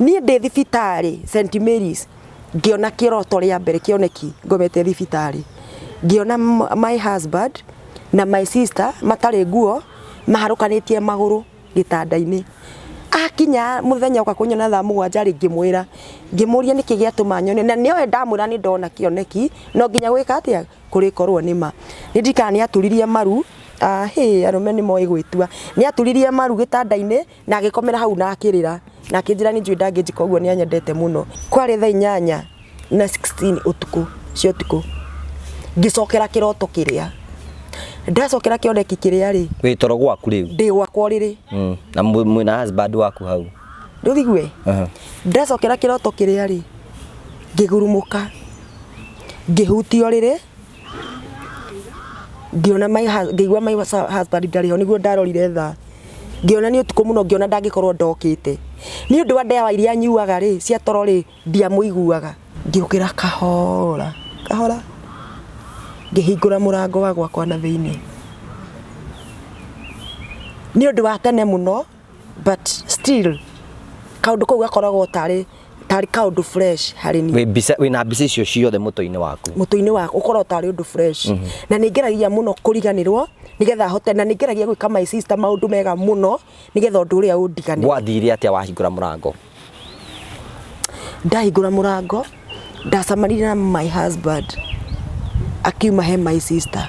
Niĩ ndĩ thibitarĩ St Mary's ngiona kiroto rĩa mbere kioneki ngomete thibitarĩ ngiona my husband na my sister matarĩ nguo maharukanĩtie magũrũ gĩtanda-inĩ. Akinya muthenya uka kunyona thaa 7 ngĩmwĩra ngĩmũria nĩkĩ gĩatũma nyone na nĩoe ndamwĩra nĩ ndona kioneki no nginya gwĩka atĩa kũrĩkorwo nĩma. Nĩ ndikana nĩ aturirie maru arume nĩ moĩ gwĩtua. Nĩ aturirie maru gĩtanda-inĩ na agĩkomera hau na akĩrĩra na akĩnjĩra nĩ njui ndangĩnjika ũguo nĩ anyendete mũno. Kwarĩ thaa 8 na 16 ũtukũ cio ũtukũ ngĩcokera kĩroto kĩrĩa ndacokera kĩoneki kĩrĩa rĩ wĩtoro gwaku rĩu ndĩ gwakwa rĩrĩ na mwĩna husband waku hau ndũthigwe ndacokera kĩroto kĩrĩa rĩ ngĩgurumũka ngĩhutio rĩrĩ ngiona ngĩigua my husband ndarĩ ho nĩguo ndarorire thaa ngiona nĩ ũtukũ mũno ngiona ndangĩkorwo ndokĩte nĩ ũndũ wa ndawa iria nyuaga rĩ cia toro rĩ ndiamũiguaga ngĩũkĩra kahora ngĩhingũra mũrango wa gwakwa na thĩinĩ nĩ ũndũ wa tene mũno but still kaũndũ kau gakoragwo tarĩ kaũndũ fresh harĩ niĩ wĩna mbica icio ciothe mũtwe-inĩ waku ũkorwo tarĩ ũndũ fresh na nĩ ngeragia mũno kũriganĩrwo nigetha hote na nĩ ngeragia gwĩka my sister maũndũ mega mũno nigetha ũndũ ũrĩa ũndiganĩre. Wathire atĩa wahingũra mũrango? Ndahingũra mũrango ndacemanirie na my husband akiuma he my sister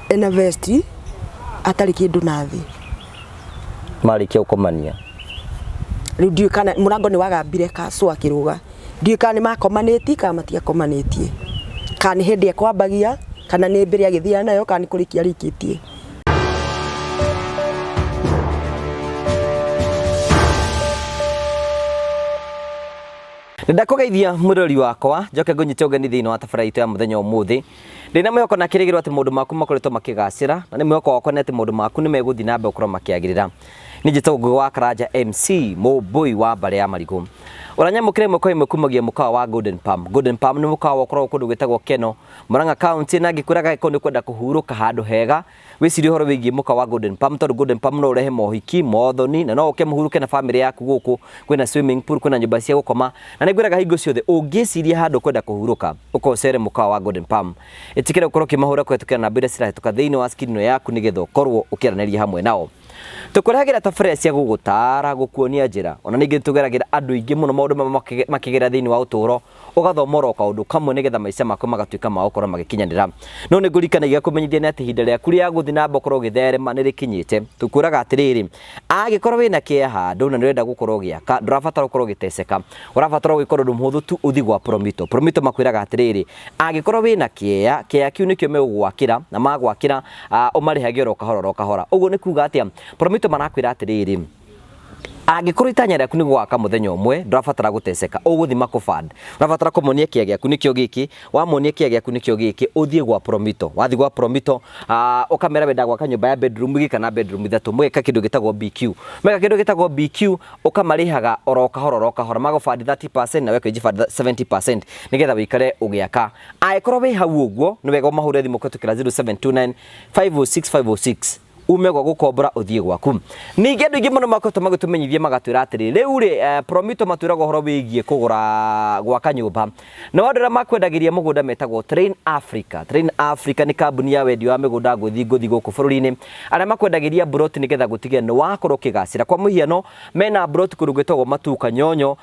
ena vesti atarĩ kĩndũ na thĩ marĩkia gũkomania. Rĩu ndiũĩ kana mũrango nĩ wagambire kacu akĩrũga ndiũĩ kana nĩ makomanĩtie kana matiakomanĩtie kana nĩ hĩndĩ ekwambagia kana nĩ mbere agĩthiana nayo kana nĩ kũrĩkia rĩkĩtie. Ndakugeithia mũrori wakwa njoke ngũnyite ũgeni thĩinĩ wa tabarĩra itũ ya mũthenya ũmũthĩ. Ndĩna mwĩhoko na kĩrĩgĩrĩro atĩ maũndũ maku makoretwo makĩgacĩra na nĩ mwĩhoko wakwa nĩ atĩ maũndũ maku nĩ megũthiĩ na mbere gũkorwo makĩagĩrĩra. Nĩ njĩtagwo Ngũgĩ wa Karanja MC Mũmbũi wa Mbare ya Marigũ. Ũranyamũkĩra ĩmwe kwa ĩmwe kumagia mũkawa wa Golden Palm. Golden Palm nĩ mũkawa ũkoragwo kũndũ gwĩtagwo Keno Murang'a County na ngĩkwĩraga gĩkorwo nĩ kwenda kũhurũka handũ hega wĩcirie ũhoro wĩgiĩ mũkawa wa Golden Palm tondũ Golden Palm no ũrehe mohiki mothoni na no ũke mũhurũke na family yaku gũkũ kwĩna swimming pool kwĩna nyũmba cia gũkoma na nĩ ngwĩraga hingo ciothe ũngĩciria handũ kwenda kũhurũka ũkocere mũkawa wa Golden Palm. Ĩtikĩre gũkorwo ũkĩmahũra kũhetũkĩra namba iria cirahĩtũka thĩinĩ wa screen yaku nĩgetha ũkorwo ũkĩaranĩria hamwe nao. Tũkũrehagĩra tabarĩra cia gũgũtara gũkuonia njĩra ona ningĩ tũgeragĩra andũ aingĩ mũno maũndũ makĩgera thĩinĩ wa ũtũũro ũgathoma oro kaũndũ kamwe nĩgetha maica maku magatuĩka ma gũkorwo magĩkinyanĩra. No nĩ ngũrikanagia kũmenyithia nĩ atĩ ihinda rĩaku rĩa gũthiĩ na mbere gũkorwo ũgĩtherema nĩ rĩkinyĩte. Tũkwĩraga atĩrĩrĩ angĩkorwo wĩna kĩeha handũ na nĩ ũrenda gũkorwo ũgĩaka ndũrabatara gũkorwo ũgĩteceka ũrabatara gũkorwo ũndũ mũhũthũ tu ũthiĩ gwa Promito. Promito makwĩraga atĩrĩrĩ angĩkorwo wĩna kĩeha kĩu nĩkĩo megũgwakĩra na magwakĩra ũmarĩhagia oro kahora. Ũguo nĩ kuuga atĩa Promito marakwĩra atĩrĩrĩ angĩkorwo itanya rĩaku nĩ gwaka mũthenya ũmwe ndũrabatara gũteceka ũgũthiĩ makũband ũrabatara kũmonia kĩeha gĩaku nĩkĩo gĩkĩ wamonia kĩeha gĩaku nĩkĩo gĩkĩ ũthiĩ gwa Promito. Wathiĩ gwa Promito ũkamera wenda gwaka nyũmba ya bedroom igĩ kana bedroom ithatũ mweka kĩndũ gĩtagwo BQ mweka kĩndũ gĩtagwo BQ ũkamarĩhaga oro kahora magũband 30% na weka 70% nĩgetha wĩikare ũgĩaka. Angĩkorwo wĩ hau ũguo nĩ wega ũmahũre thimũ kũhetũkĩra 0729 506 506 umegwa gukombora uthie gwaku. Ningĩ andũ aingĩ mũno makoretwo magĩtũmenyithia magatwĩra atĩrĩ rĩu rĩ Promito matwĩraga ũhoro wĩgiĩ kũgũra gwaka nyũmba na andũ arĩa makwendagĩria mũgũnda metagwo Train Africa. Train Africa nĩ kambuni ya wendia wa mĩgũnda ngũthi gũkũ bũrũri-inĩ arĩa makwendagĩria broti nĩgetha gũtigĩrĩra nĩ wakorwo ũkĩgacĩra. Kwa mũhiano mena broti kũndũ gwĩtagwo Matuka Nyonyo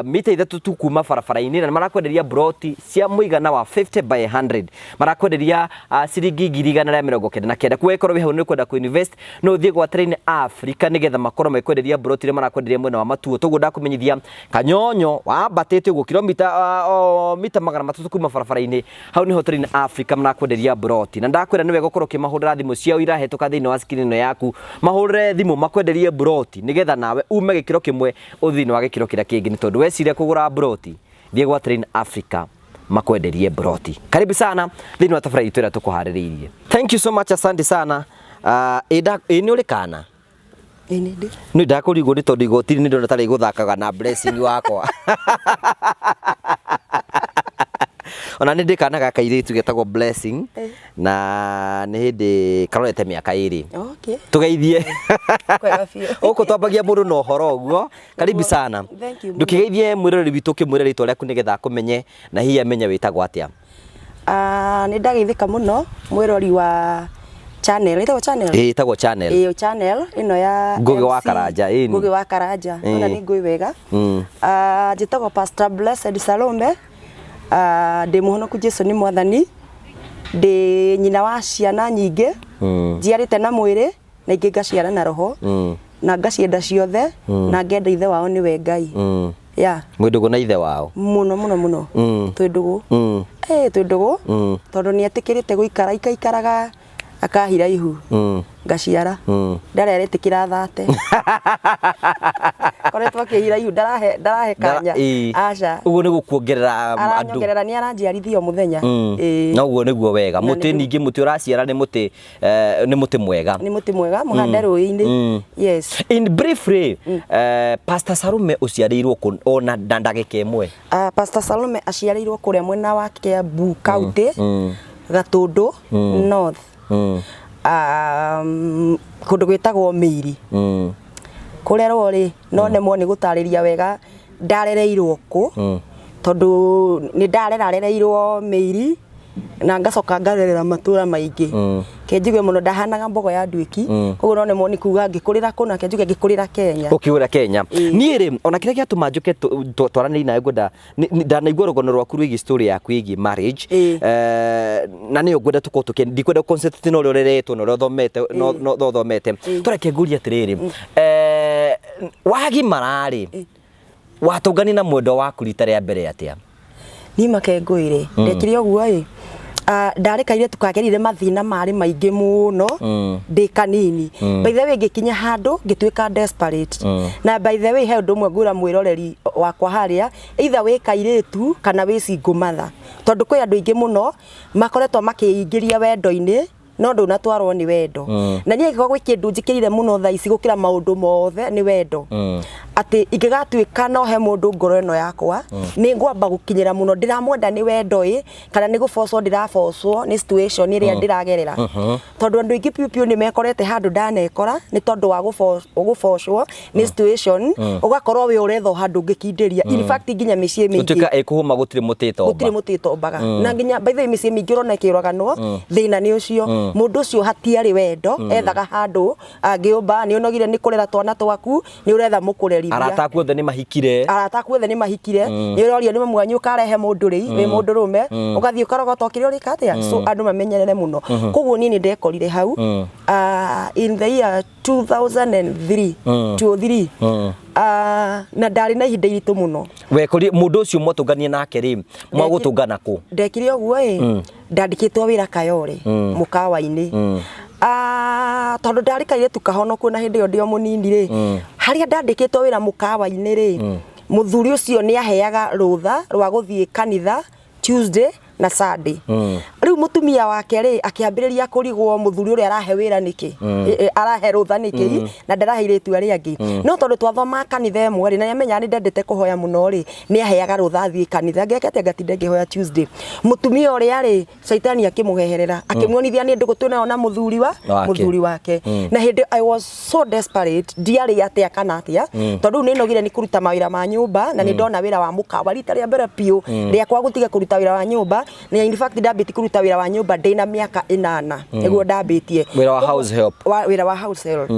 mita 3 tu kuma barabara-inĩ na marakwenderia broti cia mũigana wa 50 by 100 marakwenderia ciringi 199 kwĩkorwo wĩ hau nĩ kwenda kuinvest no thie gwa Train Africa nĩgetha makorwo makwenderia broti ĩrĩa marakwenderia mwena wa Matuo. Toguo ndakũmenyithia Kanyonyo wambatĩte ũguo kilomita mita 300 kuma barabara-inĩ hau niho Train Africa marakwenderia broti na ndakwĩra nĩ wega gũkorwo ũkĩmahũrĩra thimũ ciao irahetũka thĩinĩ wa screen ĩno yaku mahũrĩre thimũ makwenderie broti nĩgetha nawe ume gĩkĩro kĩmwe ũthiĩ thĩinĩ wa gĩkĩro kĩrĩa kĩngĩ nĩ tondũ weciria kũgũra broti thie gwa Train Africa makwenderie broti. Karibu sana thĩinĩ wa tabarĩra itũ ĩrĩa tũkũharĩrĩirie. Thank you so much, asante sana. Nĩ ũrĩ kana? Nĩ ndakũrigwo nĩ tondũ igoti nĩ ndona tarĩ gũthakaga na blessing wakwa. Ona nä ndä kana gaka irä getagwo Blessing na nä hä ndä karorete mä aka ä rä tå geithie å kå twambagia må ndå na å horo å guo karibu sana ndå kä geithie mwä roreri witå kä mwä re rä two rä aku nä getha akå menye na hihi amenye wä tagwo atä a. Nä ndageithä ka må no mwä rori wa channel itagwo channel itagwo channel channel ino ya Ngugi wa Karanja Ngugi wa Karanja ona nä ngui wega njĩtagwo Pastor Blessed Salome ndĩ mũhonoku Jesu nĩ mwathani ndĩ nyina wa ciana nyingĩ njiarĩte na mwĩrĩ na ingĩ ngaciara na roho na ngacienda ciothe na ngenda ithe wao nĩwe Ngai mwĩ ndũgũ na ithe wao mũno mũno mũno twĩ ndũgũ twĩ ndũgũ tondũ nĩ etĩkĩrĩte gũikara ikaikaraga akahira ihu ngaciara ndarerĩtĩkĩra thate koretwo akĩhira ihu ndarahe kanya aca ũguo nĩ gũkuongerera andũ aranyongerera nĩ aranjiarithia o mũthenya na ũguo nĩguo wega mũtĩ ningĩ mũtĩ ũraciara nĩ mũtĩ mwega mũhande rũĩ-inĩ yes. In briefly Pastor Salome ũciarĩirwo ona ndagĩka ĩmwe? Pastor Salome aciarĩirwo kũrĩa mwena wa Kiambu County Gatũndũ North kũndũ gwĩtagwo Mĩiri kũrerwo rĩ no nemwo nĩ gũtarĩria wega ndarereirwo kũ tondũ nĩ ndarereirwo Mĩiri na ngacoka ngarerera matũra maingĩ kenjigue mũno ndahanaga mbogo ya nduĩki koguo no nemwo nĩ kuga ngĩkũrĩra kũ na kenjuge ngĩkũrĩra Kenya. Ũkĩũra Kenya niĩ rĩ ona kĩrĩa gĩatũma njoke twaranĩrie nawe ngwenda ndanaigua rũgano rwaku rwĩgiĩ story yaku ĩgiĩ marriage na nĩyo ngwenda tũkorwo ndikwenda concept na ũrĩa ũreretwo na ũrĩa ũthomete tũreke ngũrie atĩrĩrĩ wagimara rĩ watũngani na mwendwa waku rita rĩa mbere atĩa? Niĩ makengũĩre ndekire ũguo ĩ ndarekaire tukagerire mathina marĩ maingĩ mũno ndĩ kanini by the way ngĩkinya handũ ngĩtuĩka desperate na by the way he ũndũ ũmwe ngwĩra mwĩroreri wakwa harĩa either wĩ kairĩtu kana wĩ single mother tondũ kwĩ andũ aingĩ mũno makoretwo makĩingĩria wendo-inĩ no ndũnatwarwo nĩ wendo na niĩ ngĩkorwo gwĩ kĩndũ njĩkĩrire mũno thaa ici gũkĩra maũndũ mothe nĩ wendo atĩ ingĩgatuĩka no he mũndũ ngoro ĩno yakwa nĩ ngwamba gũkinyĩra mũno ndĩramwenda nĩ wendo kana nĩ gũbocwo ndĩrabocwo nĩ situation ĩrĩa ndĩragerera tondũ andũ aingĩ piu nĩ mekorete handũ ndanekora nĩ tondũ wa gũbocwo nĩ situation ũgakorwo wĩ ũretho handũ ngĩkindĩria in fact nginya mĩciĩ mĩingĩ gũtuĩka ĩkũhũma gũtirĩ mũtĩ tombaga na nginya by the way mĩciĩ mĩingĩ ũrona ĩkĩũraganwo thĩna nĩ ũcio mũndũ ũcio hatiarĩ wendo ethaga handũ angĩũmba nĩ ũnogire nĩ kũrera twana twaku nĩ ũretha mũkũreri arata aku othe nĩ mahikire nĩ ũrorio nĩ mwanyu ũkarehe mũndũ rĩ wĩ mũndũ rũme ũgathiĩ ũkarogota ũkĩrĩa ũrĩka atĩa so andũ mamenyerere mũno koguo niĩ nĩ ndekorire hau in the year 2003 na ndarĩ na ihinda iritũ mũno wekori mũndũ ũcio mwatũnganie nake rĩ mwagũtũngana kũ? Ndekire ũguo ndandĩkĩtwo wĩra Kayole mũkawa-inĩ tondũ ndarĩ kairĩtu kahonoku na hĩndĩ ĩyo ndĩ o mũnini rĩ harĩa ndandĩkĩtwo wĩra mũkawa-inĩ rĩ mũthuri ũcio nĩ aheaga rũtha rwa gũthiĩ kanitha Tuesday na Sunday rĩu mũtumia wake rĩ akĩambĩrĩria kũrigwo mũthuri ũrĩa arahe wĩra nĩkĩ arahe rũtha nĩkĩ na ndarahe irĩtu arĩa angĩ no tondũ twathoma kanitha ĩmwe rĩ na nĩamenyaga nĩ ndendete kũhoya mũno rĩ nĩ aheaga rũtha athiĩ kanitha ngekete ngatinde ngĩhoya Tuesday mũtumia ũrĩa rĩ caitani akĩmũheherera akĩmuonithia nĩ ndũgũ twĩnayo na mũthuri wake na hĩndĩ I was so desperate ndiarĩ atĩa kana atĩa tondũ nĩ nogire nĩ kũruta mawĩra ma nyũmba na nĩ ndona wĩra wa mũkawa rita rĩa mbere piũ rĩakwa gũtiga kũruta wĩra wa nyũmba na in fact ndambĩtie kũruta wĩra wa nyũmba ndĩna mĩaka 8 nĩguo ndambĩtie wĩra wa house help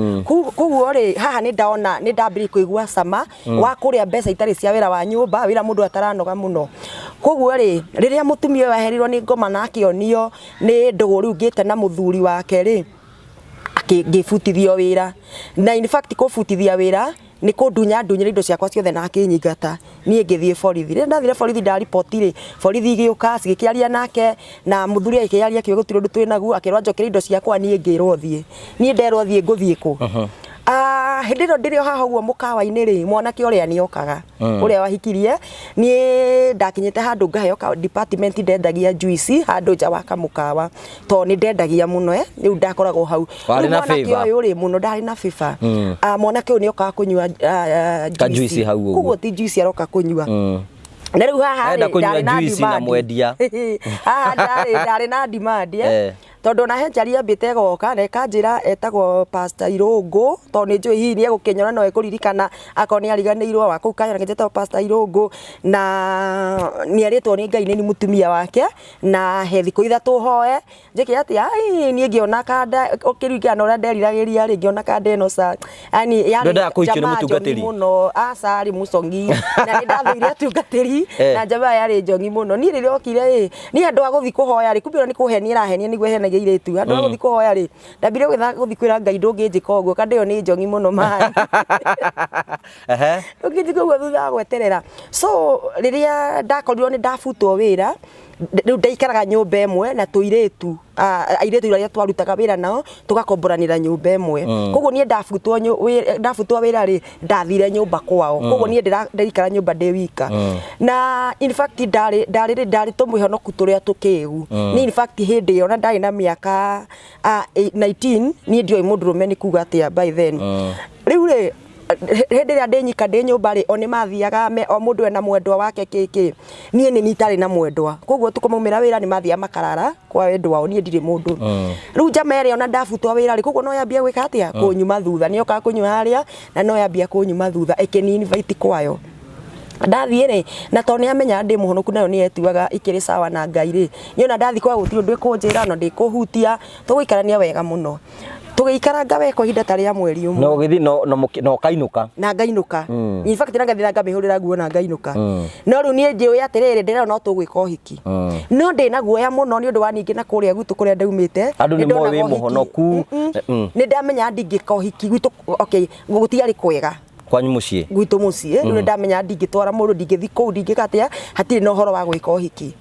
koguo rĩ haha nĩ ndaona nĩ ndambĩrĩrie kũigua cama wa kũrĩa mbeca itarĩ cia wĩra wa nyũmba wĩra mũndũ ataranoga mũno koguo rĩ rĩrĩa mũtumia ũyũ aherirwo nĩ ngoma na akĩonio nĩ ndũgũ rĩu ngĩte na mũthuri wake rĩ akĩbutithio wĩra na in fact kũbutithia wĩra nĩ kũndunyire indo ciakwa ciothe na akĩnyingata niĩ ngĩthiĩ borithi rĩrĩa ndathire borithi ndariboti rĩ borithi igĩũka cigĩkĩaria nake na mũthuri agĩkĩaria kĩo gũtirĩ ũndũ twĩnaguo akĩrwo njokere indo ciakwa niĩ ngĩrwo thiĩ niĩ nderwo thiĩ ngũthiĩ kũ hĩndĩ ĩno ndĩrĩ o haha ũguo mũkawa-inĩ rĩ mwanake ũrĩa nĩokaga ũrĩa wahikirie niĩ ndakinyĩte handũ ngaheo department ndendagia juici handũ nja wa kamũkawa tondũ nĩ ndendagia mũno rĩu ndakoragwo hau mwanake ũyũ rĩ mũno ndarĩ na biba mwanake ũyũ nĩokaga kũnyua juici hau koguo ti juici aroka kũnyua na riu haha ndari na juice na mwendia haha ndari na demand tondu na henjaria mbite goka na kanjira etagwo Pastor Irungu tondu ni njui hihi ni egukinyora no ekuririkana akoni ariganirwo wa kuu kanya ngetagwo Pastor Irungu na ni aritwo ni Ngai ni mutumia wake na he thiku ithatu hoe njiki ati ai ni ngiona kanda ukiringana uria nderiragiria ri ngiona kanda ino sa yani jamaa muno asari musongi na ni ndathuire atungatiri na jamaa yari njongi muno ni riria okire ni andu aguthi kuhoya ri kumbe ni kuhenia irahenia niguo hena geiretu andu aguthi kuhoya ri ndambire gwitha guthi kwira Ngai ndungijika uguo kanda iyo ni njongi muno mai ukijika uguo thutha gweterera so riria ndakorirwo ni ndafutwo wira riu ndaikaraga nyumba imwe na tuiretu airetu iria twarutaga wira nao tugakomboranira nyumba imwe koguo nie ndafutwo wira ri ndathire nyumba kwao koguo nie ndirikara nyumba ndi wika na in fact ndari tumuhonoku turia tukigu ni in fact hindi yo na ndari na miaka 19 nie ndio mundurume ni kuga atia by then riu ri hindi ria ndinyika ndi nyumba ri oni mathiaga o mundu ena mwendwa wake kiki nie ni nitari na mwendwa koguo tukumumira wira ni mathia makarara kwa wendwa o nie ndiri mundu riu jamere ona ndafutwa wira ri koguo no yambia gwika atia kunyuma thutha ni oka kunywa haria na no yambia kunyuma thutha ekeni invite kwayo ndathie ri na to ni amenya ndi muhonoku nayo ni etuaga ikiri sawa na Ngai ri ni ona ndathi kwa gutiro ndwi kunjira no ndikuhutia tugikarania wega muno tugiikaranga weko hinda tari ya mweri umwe no githi no kainuka na ngainuka in fact na ngathira ngamihurira guo na ngainuka no riu nie njiwe atiriri ndira no tugwika uhiki no ndi na guoya muno ni undu wa ningi na kuria gutu kuria ndaumite andu ni moyo wi muhonoku ni ndamenya ndingika uhiki gutu okay gutiari kwega kwanyu mucii gwitu mucii ni ndamenya ndingitwara mundu ndingithi kou ndingikatia hatiri no horo wa gwika uhiki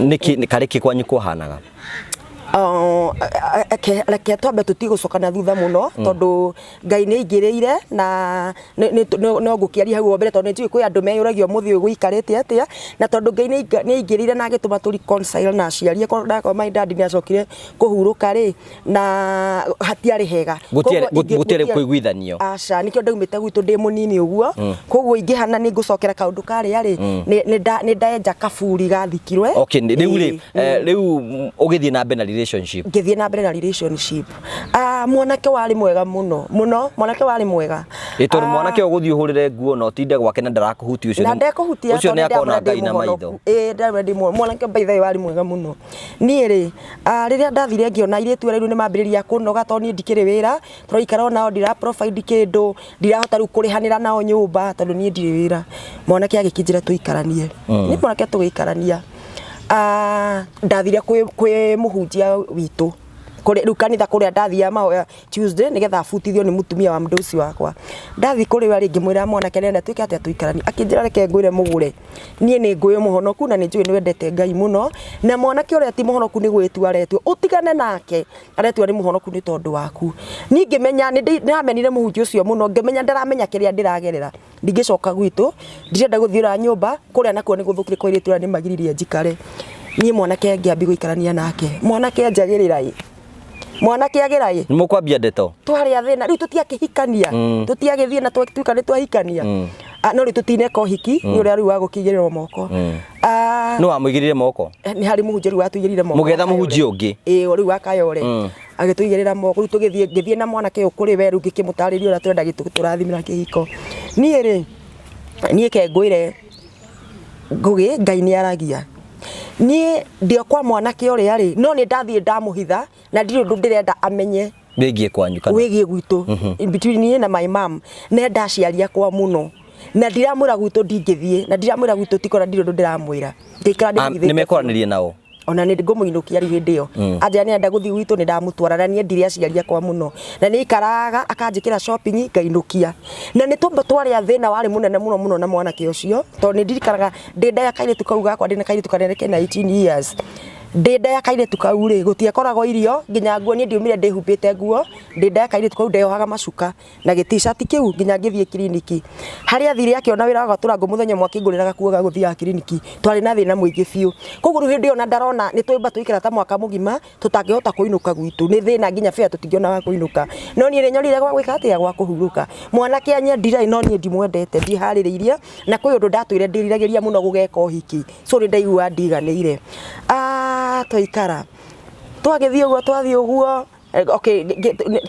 niki kariki kwanyu kuhanaga reke twambe tutigũcokana thutha muno tondu Ngai nĩ aingĩrĩire na no ngũkĩaria hau mbere tondu nĩnjũĩ kwĩ andũ meyũragio mũthĩ ũyũ gũikarĩte atĩa na tondu Ngai nĩ aingĩrĩire na agĩtũma tũ reconcile na aciari akwa ndakwa my dad nĩ acokire kũhurũka rĩ na hatiarĩ hega gũtiarĩ kũiguithanio aca nĩkĩo ndaumĩte gwitũ ndĩ mũnini ũguo koguo ingĩhana nĩ ngũcokera kaũndũ karĩa rĩ nĩ ndaenja kaburi gathikirwe okay rĩu ũgĩthiĩ na mbere na relationship ngithie na mbere na relationship mwanake wari mwega muno mwanake wari mwega ito mwanake uguthii uhurire nguo no tinde gwake na ndarakuhuti ucio na ndekuhutia ucio ni akona Ngai na maitho ndamedi mwanake by the way wari mwega muno nie ri riria ndathire ngiona iretu riu ni mambiriria kunoga to ni ndikire wira turaikara nao ndira provide kindu ndirahota riu kurihanira nao nyumba tondu ni ndire wira mwanake agikinjira tuikaranie ni mwanake tugikarania ndathire kwi muhunjia witu kuri riu kanitha kuria ndathia mahoya Tuesday nigetha butithio ni mutumia wa mnduci wakwa ndathi kuri wa ringi mwira mwanake nenda twike atia tuikarani akinjira reke ngwire mugure nie ni ngũĩ muhonoku na ni njui ni wendete Ngai muno na mwanake uria ti muhonoku ni gwitua aretwo utigane nake aretwo ni muhonoku ni tondu waku ni ngimenya ni ndamenire muhunjia ucio muno ngimenya ndaramenya kiria ndiragerera ndingicoka gwitu ndirenda guthiura nyumba kuria nakuo ni guthukire kwa iretu ni magiririe njikare nie mwanake ngiambi guikarania nake mwanake anjagirira mwanake agerai ni mukwambia ndeto twari athina riu tutiakihikania tutiagithie na twatuika ni twahikania no riu tutineka uhiki ni uria riu wa gukigirira moko no amugirire moko ni hari muhunjia riu atuigirire moko mugetha muhunjia ungi riu akayore agituigirira moko riu tugithie na mwanake ukuri we riu ngikimutariria uria turenda turathimira kihiko nie ri nie ke ngwire ngugi Ngai ni aragia nie ndio kwa mwanake uria ri no ni ndathie ndamuhitha na ndirĩ ũndũ ndĩrenda amenye wĩgie kwanyu kana wĩgie gwitũ in between niĩ na my mom ne ndaciaria kwa muno na ndiramwĩra gwitũ ndingĩthiĩ na ndiramwĩra gwitũ tikora ndirĩ ũndũ ndĩramwĩra ndikara ndĩmwithĩte nĩ mekoranĩrie nao ona nĩ ngũmũinũkia riu hĩndĩ ĩyo anja nĩ enda gũthiĩ gwitũ nĩ ndamũtwara na niĩ ndirĩ aciaria kwa muno na nĩ ikaraga akanjĩkĩra shopping ngainũkia na nĩ tũmbe twarĩ thĩna warĩ mũnene mũno na mwanake ũcio tondũ nĩ ndirikanaga ndĩ ndaya kairĩtu kau gakwa ndĩ na kairĩtu kanene kena 18 years ndenda ya kaire tukau ri gutiakoragwo irio nginya nguo ni ndiumire ndihumbite nguo ndenda ya kaire tukau ndeyohaga macuka na t-shirt kiu nginya ngithie kliniki haria thire akiona wira wa turango muthenya mwakinguriraga kuoga guthia kliniki twari na thina muingi biu koguo hindi ona ndarona ni twimba tuikira ta mwaka mugima tutangihota kuinuka gwitu ni thina nginya fea tutingiona wa kuinuka no ni nyorire gwa gwika atia gwa kuhuruka mwanake anyendira no ni ndimwendete ndihaririirie na kwi undu ndatwire ndiriragiria muno gugeka uhiki so ri ndaigua ndiganire twaikara twagithie uguo twathie uguo okay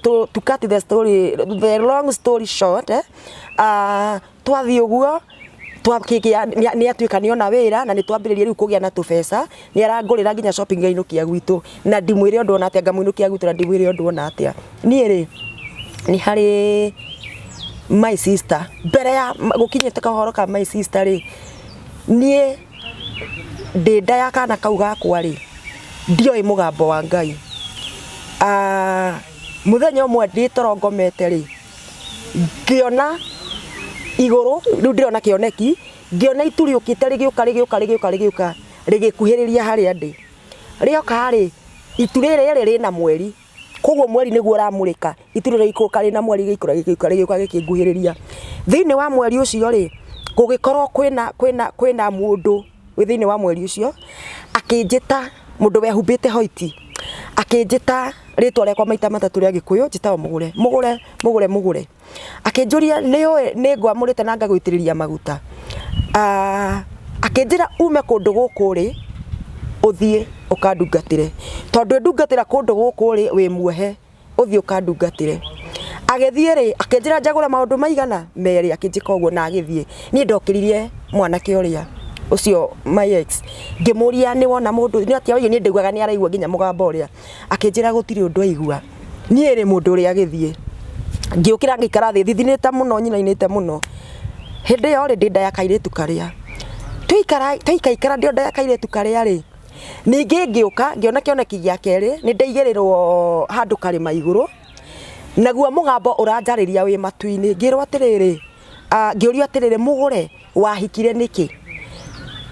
to cut the long story short twathie uguo twakikia ni atuika ni ona wira na ni twambiririe riu kugia na tubesa ni arangurira nginya shopping ngainukia gwitu na ndimwire undu ona atia ngamuinukia gwitu na ndimwire undu ona atia ni ri ni hari my sister mbere ya gukinyite kahoro ka my sister ri nie ndenda ya kana kau gakwa ri ndioi mugambo wa Ngai muthenya umwe nditorongomete ri ngiona iguru riu ndirona kioneki ngiona ituri ukite rigiuka rigikuhiriria haria ndi rioka ri ituri riri rina mweri koguo mweri niguo ramurika ituri rikuka rina mweri gigiuka gikinguhiriria thiini wa mweri ucio ri gugikorwo kwina mundu withiini wa mweri ucio akinjita mundu wehumbite hoiti akinjita ritwa rekwa maita matatu ria gikuyu njitawo mugure akinjuria ni ngwamurite na ngagwitiriria maguta akinjira ume kundu guku ri uthie ukandungatire tondu ndungatira kundu guku ri wi muohe uthie ukandungatire agithie ri akinjira njagura maundu maigana meri akinjika uguo na agithie ni ndokiririe mwanake uria ucio my ex ngimuria ni wona mundu ni atia ni ndiguaga ni araigua nginya mugambo uria akinjira gutiri undu aigua ni ri mundu uria agithie ngiukira ngikara thi thithinite muno nyinainite muno hindi yo ri ndenda ya kairetu karia twaikaikara ndenda ya kairetu karia ri ningi ngiuka ngiona kioneki gia keri ni ndaigirirwo handu karima iguru naguo mugambo uranjariria wi matuini ngirwa atiriri ngiurio atiriri mugure wahikire niki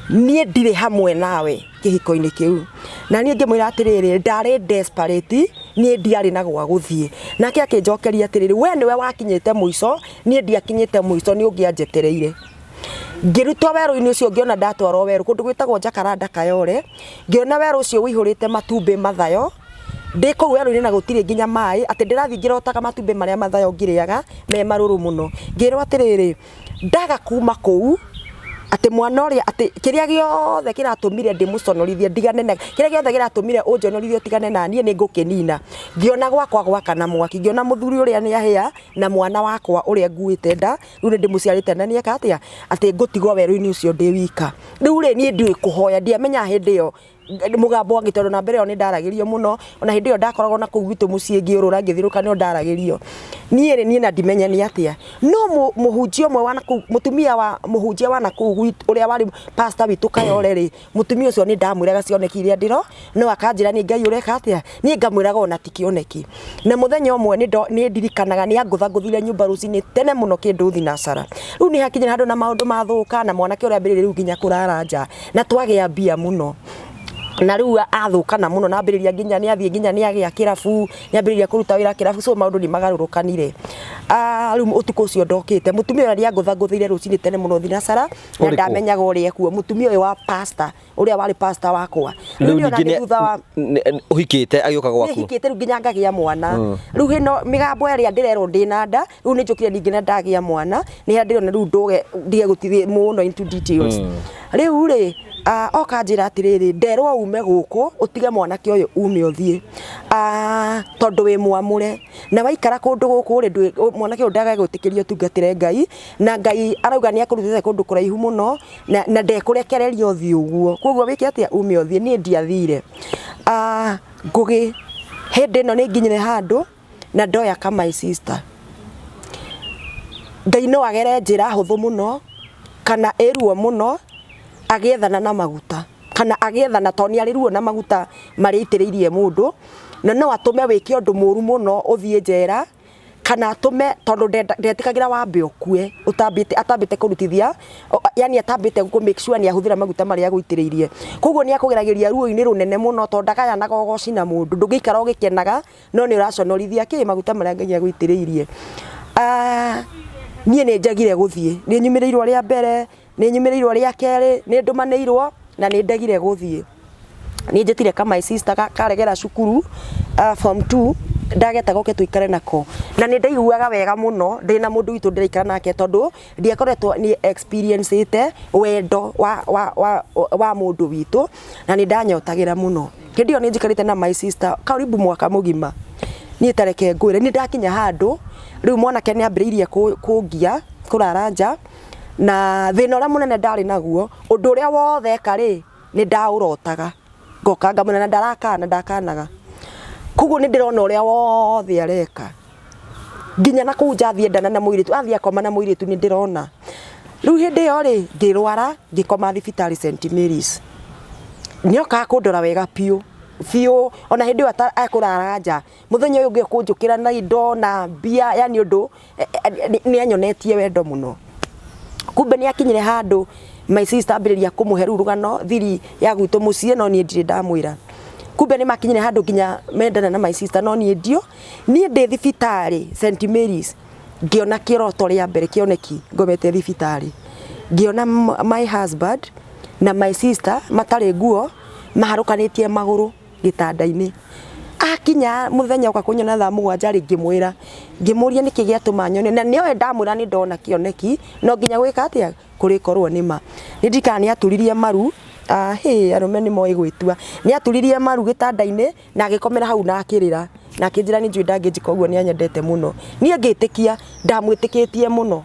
nie ndire hamwe nawe kihiko-ini kiu na nie ngimwira atiriri ndari desperate nie ndiari na gwa guthie nake akinjokeria atiriri we niwe wakinyite muico nie ndiakinyite muico ni ungianjetereire ngirutwa weru-ini ucio ngiona ndatwarwo weru kundu gwitagwo Jacaranda Kayole ngiona weru ucio wihurite matumbi mathayo ndiko weru-ini na gutiri nginya mai ati ndirathi ngirotaga matumbi maria mathayo ngiriaga me maruru muno ngirwa atiriri ndaga kuma kuu ati mwana uria ati kiria giothe kiratumire ndimuconorithie ndigane na kiria giothe kiratumire unjonorithie tigane na nie ningukinina ngiona gwakwa gwakana mwaki ngiona muthuri uria ni ahia na mwana wakwa uria nguite nda riu ni ndimuciarite na nie katia ati ngutigwo weru-ini ucio ndi wika riu ri nie ndi kuhoya ndiamenya hindi yo mugambo wangi tondu na mbere yo ni ndaragirio muno ona hindi yo ndakoragwo na kugwitu mucie ngiurura ngithiruka ni ndaragirio nie na ndimenya ni atia no muhunjia umwe wana mutumia wa muhunjia wana ku uria wari pastor witu Kayole ri mutumia ucio ni ndamwiraga cioneki iria ndiro no akanjira ni Ngai ureka atia ni ngamwiraga ona tikioneki na muthenya umwe ni ndirikanaga ni anguthanguthire nyumba rucini tene muno kindu thinacara riu ni hakinya handu na maundu mathuka na mwanake uria mbiriri riu nginya kurara nja na twagia mbia muno na riu athukana muno na mbiriria nginya ni athie nginya ni agia kirabu ni ambiriria kuruta wira kirabu so maundu ni magarurukanire riu utuko ucio ndokite mutumia uria nguthanguthire rucini tene muno thinacara na ndamenyaga uria kuo mutumia uyu wa pastor uria wari pastor wakwa riu ni ngine thutha wa uhikite agioka gwaku uhikite riu nginya ngagia mwana riu hino migambo iria ndirerwo ndina nda riu ni njukire ningina ndagia mwana ni ndirona riu ndoge ndige gutithie muno into details riu ri okanjira atiriri nderwo ume guku utige mwanake uyu ume uthie tondu wi mwamure na waikara kundu guku ri mwanake uyu ndaga gutikirio tungatire Ngai na Ngai arauga ni akurutite kundu kuraihu muno na ndekurekereria uthie uguo koguo wiki atia ume uthie ni ndiathire ngugi hindi no ni nginyire handu na ndoya ka my sister Ngai no agere njira huthu muno kana eruo muno agiethana na maguta kana agiethana toni ari ruo na maguta mari itiriirie mundu na no atume wiki undu muru muno uthie njera kana tume tondu ndetikagira wambe okue atambite kurutithia yani atambite ku make sure ni ahuthira maguta maria guitiriirie koguo ni akugerageria ruo-ini runene muno tondu ndakayana gogocina mundu ndungikara ugikenaga no ni uraconorithia ki maguta maria Ngai aguitiriirie nie ni njagire guthie ni nyumirirwo ria mbere ni nyumirirwo ria keri ni ndumanirwo na ni ndegire guthie ni njitire kama my sister karegera cukuru form 2 ndageta goke tuikare nako na ni ndaiguaga wega muno ndina mundu witu ndiraikara nake tondu ndiekoretwo ni experience ite wendo wa mundu witu na ni ndanyotagira muno kindio ni njikarite na my sister karibu mwaka mugima ni tareke ngwire ni ndakinya handu riu mwanake ni ambiriirie kungia kuraranja na thina uria munene ndari naguo undu uria wothe kari ni ndaurotaga ngoka ngamuna na ndakanaga koguo ni ndirona uria wothe areka nginya na kunja thiendana na muiritu athia koma na muiritu ni ndirona riu hindi yo ri ngirwara ngikoma thibitari St Mary's nioka kundora wega piu ona hindi yo akuraranja muthenya uyu ngikunjukira na indo na bia yani undu ni anyonetie wendo muno kumbe ni akinyire handu my sister ambiriria kumuhe rugano thiri ya gwitu mucie no ni ndire ndamwira kumbe ni makinyire handu nginya mendana na my sister no ni ndio ni ndi thibitari St Mary's ngiona kiroto ria mbere kioneki ngomete thibitari ngiona my husband na my sister matare nguo maharukanitie maguru gitanda-ini akinya muthenya uka kunyona thaa 7 ringimwira ngimuria niki giatuma nyone na niyo ndamwira ni ndona kioneki no nginya gwika atia kuri korwo nima ni ndikani aturirie maru arume ni moi gwitua ni aturirie maru gitanda-ini na agikomera hau na akirira na akinjira ni njui ndangijika uguo ni anyendete muno ni ngitikia ndamwitikitie muno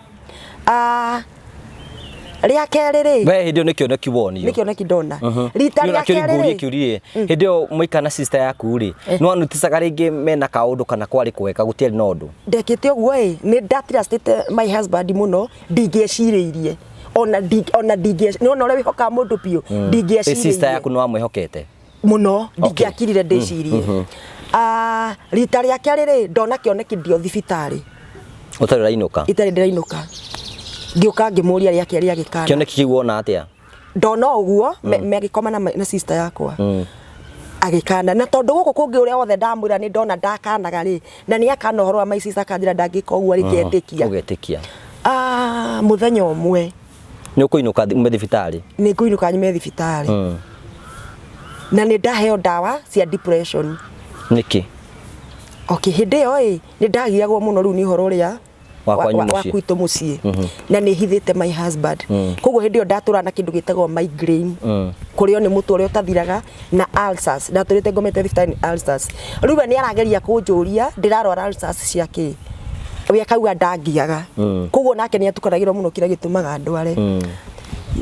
ria keriri we hindi ni kioneki wonio ni kioneki ndona rita ria keriri kiurie hindi o muikana sister yaku ri no nuticaga ringi mena kaundu kana kwari kweka gutiari na undu ndekite uguo ni ndatrustite my husband muno ndingecireirie ona dingie no ore wihoka mundu piu ndingecireirie sister yaku no amwihokete muno ndingiakirire ndicirie rita ria keriri ndona kioneki ndio thibitari utari rainuka itari ndirainuka ngioka ngimuria ria keri agikana kioneki kiguona atia ndona uguo megikoma na sister yakwa agikana na tondu guku kungi uria wothe ndamwira ni ndona ndakanaga ri na ni akana uhoro wa my sister kanjira ndangika uguo riketikia ugetikia muthenya umwe ni ukuinuka thibitari ni kuinuka nyume thibitari na ni ndaheo dawa cia depression niki okay hindi yo ni ndagiagwo muno riu ni uhoro uria wakwitu mucie na ni hithite my husband koguo hindi yo ndatura na kindu gitagwo migraine kurio ni mutu uria utathiraga na ulcers ndaturite ngomete thibitari ulcers riu ni arageria kunjuria ndirarwara ulcers ciake we akauga ndangiaga koguo nake ni atukanagirwo muno kira gitumaga ndware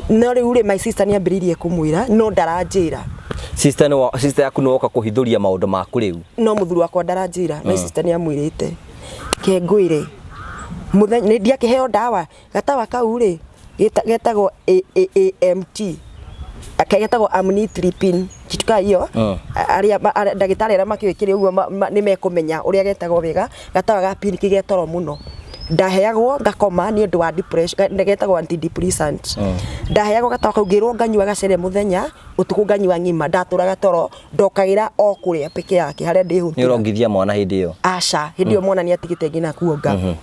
no riu ri my sister ni ambiririe kumwira no ndaranjira sister yaku no oka kuhithuria maundu maku riu no muthuru wakwa ndaranjira my sister ni amwirite ke ngwire muthenya ni ndiakiheo dawa gatawa kau ri getagwo AMT akagetagwo amnitripin kituka hiyo aria ndagitari ara makiwikire uguo ni mekumenya uria getagwo wega gatawa ga pin kigetoro muno ndaheagwo ngakoma ni undu wa depression getagwo antidepressant ndaheagwo gatawa kau ngirwo nganyua gacere muthenya utuku nganyua ngima ndaturaga toro ndokagira o kuria peke yake haria ndihutia ni urongithia mwana hindi yo aca hindi yo mwana ni atigite ngina kuonga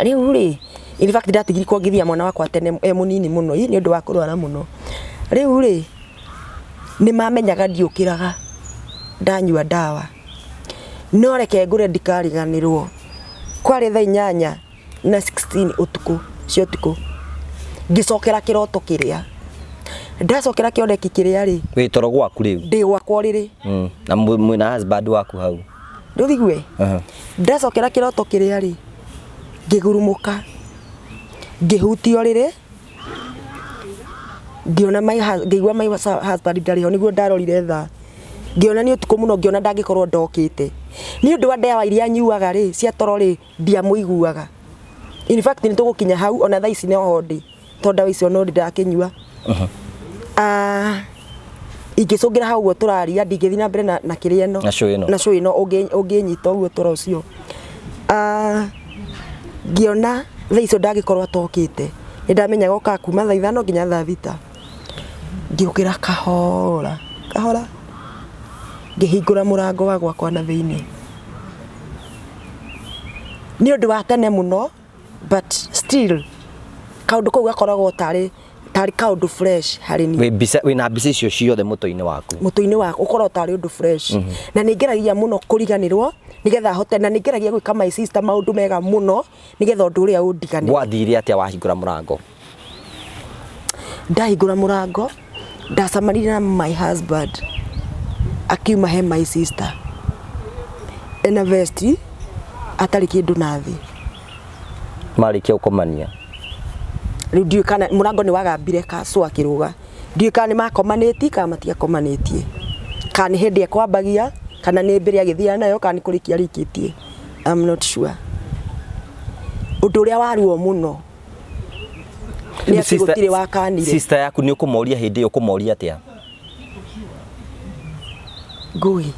riu ri in fact ndatigiri kuongithia mwana wakwa tene munini muno ni undu wa kurwara muno riu ri ni mamenyaga ndiukiraga ndanyua dawa no reke ngure ndikariganirwo kwari thaa 8 na 16 utuku cio tuku ngicokera kiroto kiria ndacokera kioneki kiria ri witoro gwaku riu ndi gwakwa riri na mwina husband waku hau nduthigwe ndacokera kiroto kiria ri ngigurumuka ngihutio riri ngiona ngigwa my husband ndari ho niguo ndarorire tha ngiona ni utuku muno ngiona ndangikorwo ndokite ni undu wa ndawa iria nyuaga ri cia toro ri ndiamuiguaga in fact ni tugukinya hau ona thaa ici ne hodi tondu ndawa icio no ndakinyua ingicungira hau guo turaria ndingithi na mbere na kiria no na show ino unginyita uguo toro ucio ngiona thaa icio ndagikorwo atokite ni ndamenya goka kuma thaa 5 nginya thaa 6 ngiukira kahora ngihingura murango wa gwakwa na thiini ni undu wa tene muno but still kaundu kou gakoragwo tari kaundu fresh hari ni wina mbica icio ciothe muto-ini waku ukorwo tari undu fresh na ningeragia muno kuriganirwo nigetha hote na ningeragia gwika my sister maundu mega muno nigetha undu uria undigane wathire atia wahingura murango ndahingura murango ndacamanirie na my husband akiuma he my sister ena vesti atari kindu nathi marikia ukomania riu ndiu kana murango ni wagambire kaso akiruga ndiu kana ni makomanĩtie kana matiakomanĩtie kana ni hindi ekwambagia kana ni mbere agithia nayo kana ni kurikia rikitie I'm not sure undu uria waruo muno ni ati gutire wakanire sister yaku ni ukumoria hindi ukumoria atia ngui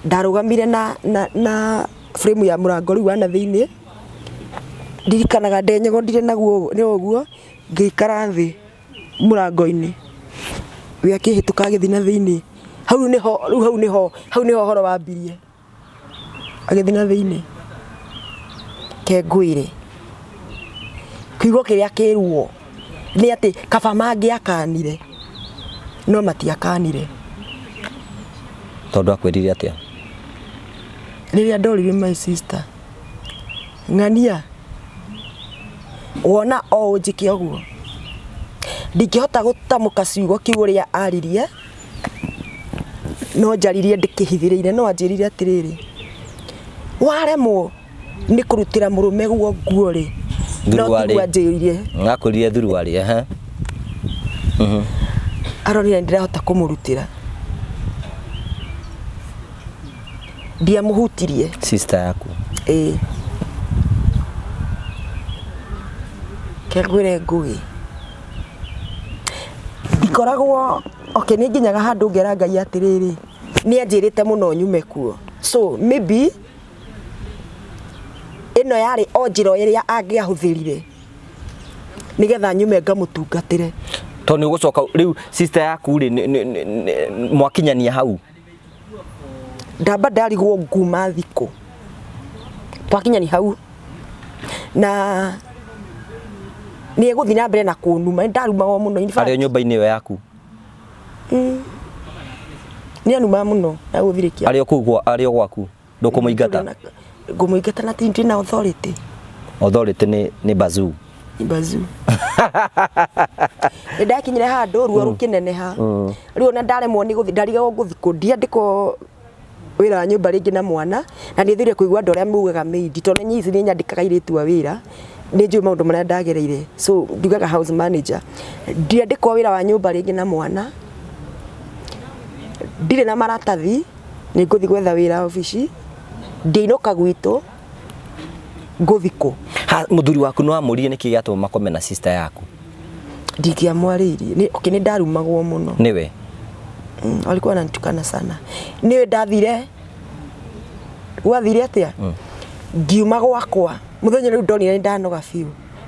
ndarugamire na frame ya murango riu wana thiini ndirikanaga ndenyegondire naguo ni oguo ngikara thi murango-ini wi akihituka agithi na thiini hau niho horo wambirie agithi na thiini ke ngwire kuigwo kiria kirwo ni ati kaba mangi akanire no matiakanire tondu akwirire atia riria ndorire my sister ng'ania wona o njike oguo ndingihota gutamuka ciugo kiu uria aririe no njaririe ndikihithireire no anjirire atiriri waremwo ni kurutira murume guo nguo ri no tigwa njirire ngakurire thuruari aronire ndirahota kumurutira ndiamuhutirie sister yaku kegwire ngui ikoragwo okay ni nginyaga handu ngera Ngai atiriri ni anjirite muno nyume kuo so maybe ino yari onjiro iria angiahuthirire nigetha nyume ngamutungatire to ni gucoka riu sister yaku ri mwakinyania hau ndamba ndarigwo nguma thiko twakinyani hau na ni eguthi na mbere na kunuma ndaruma muno in fact ari nyumba-ini yo yaku ni anuma muno na guthirikia ari gwaku ndukumuingata ngumuingata na tindi na authority ni bazoo ndakinyire handu ruo rukineneha riu na ndaremwo ni guthi ndariga guthiko ndiandiko wira nyumba ringi na mwana na nithire kuigwa andu aria mugaga meidi tondu nyici ni nyandikaga iritu a wira ni njui maundu maria ndagereire so ndugaga house manager ndiandikwo wira wa nyumba ringi na mwana ndire na maratathi ni nguthi gwetha wira ofici ndiinuka gwitu nguthiko muthuri waku no amurire niki giatuma makome na sister yaku ndikiamwaririe ni okay ni ndarumagwo muno niwe alikuwa ananitukana sana niwe ndathire wathire atia ngiuma gwakwa muthenya riu ndonire ni ndanoga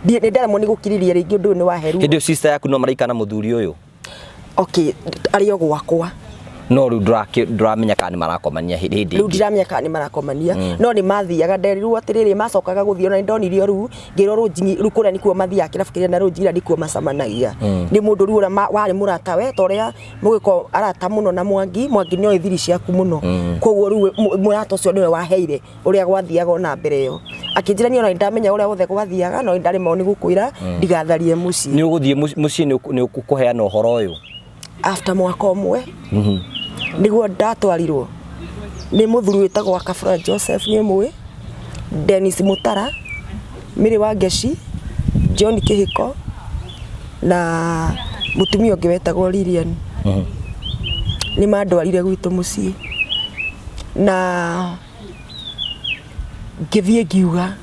biu ni ndaremwo ni gukiriria ringi undu ni waheru ndio sister yaku no maraikana muthuri uyu okay ari o gwakwa no riu ndramenya kana ni marakomania hindi riu ndiramenya kana ni marakomania no ni mathiaga nderiru atiriri macokaga guthio na ndonirio riu ngiro runjingi riu kuria nikuo mathiaga kirabu kiria na runjingi nikuo macamanagia ni mundu riu wari murata we toria mugiko arata muno na mwangi ni oithiri ciaku muno koguo riu murata ucio niwe waheire uria gwathiaga na mbere yo akinjira ni ona ndamenya uria wothe gwathiaga no ndari maoni gukwira ndigatharie muci ni uguthie muci ni ukuheana uhoro uyu after mwaka umwe niguo ndatwarirwo ni muthuri witagwo Akafra Joseph ni mwe Dennis Mutara Miri wa Geci John Kihiko na mutumia ungi wetagwo Lilian ni mandwarire gwitu mucii na ngithie ngiuga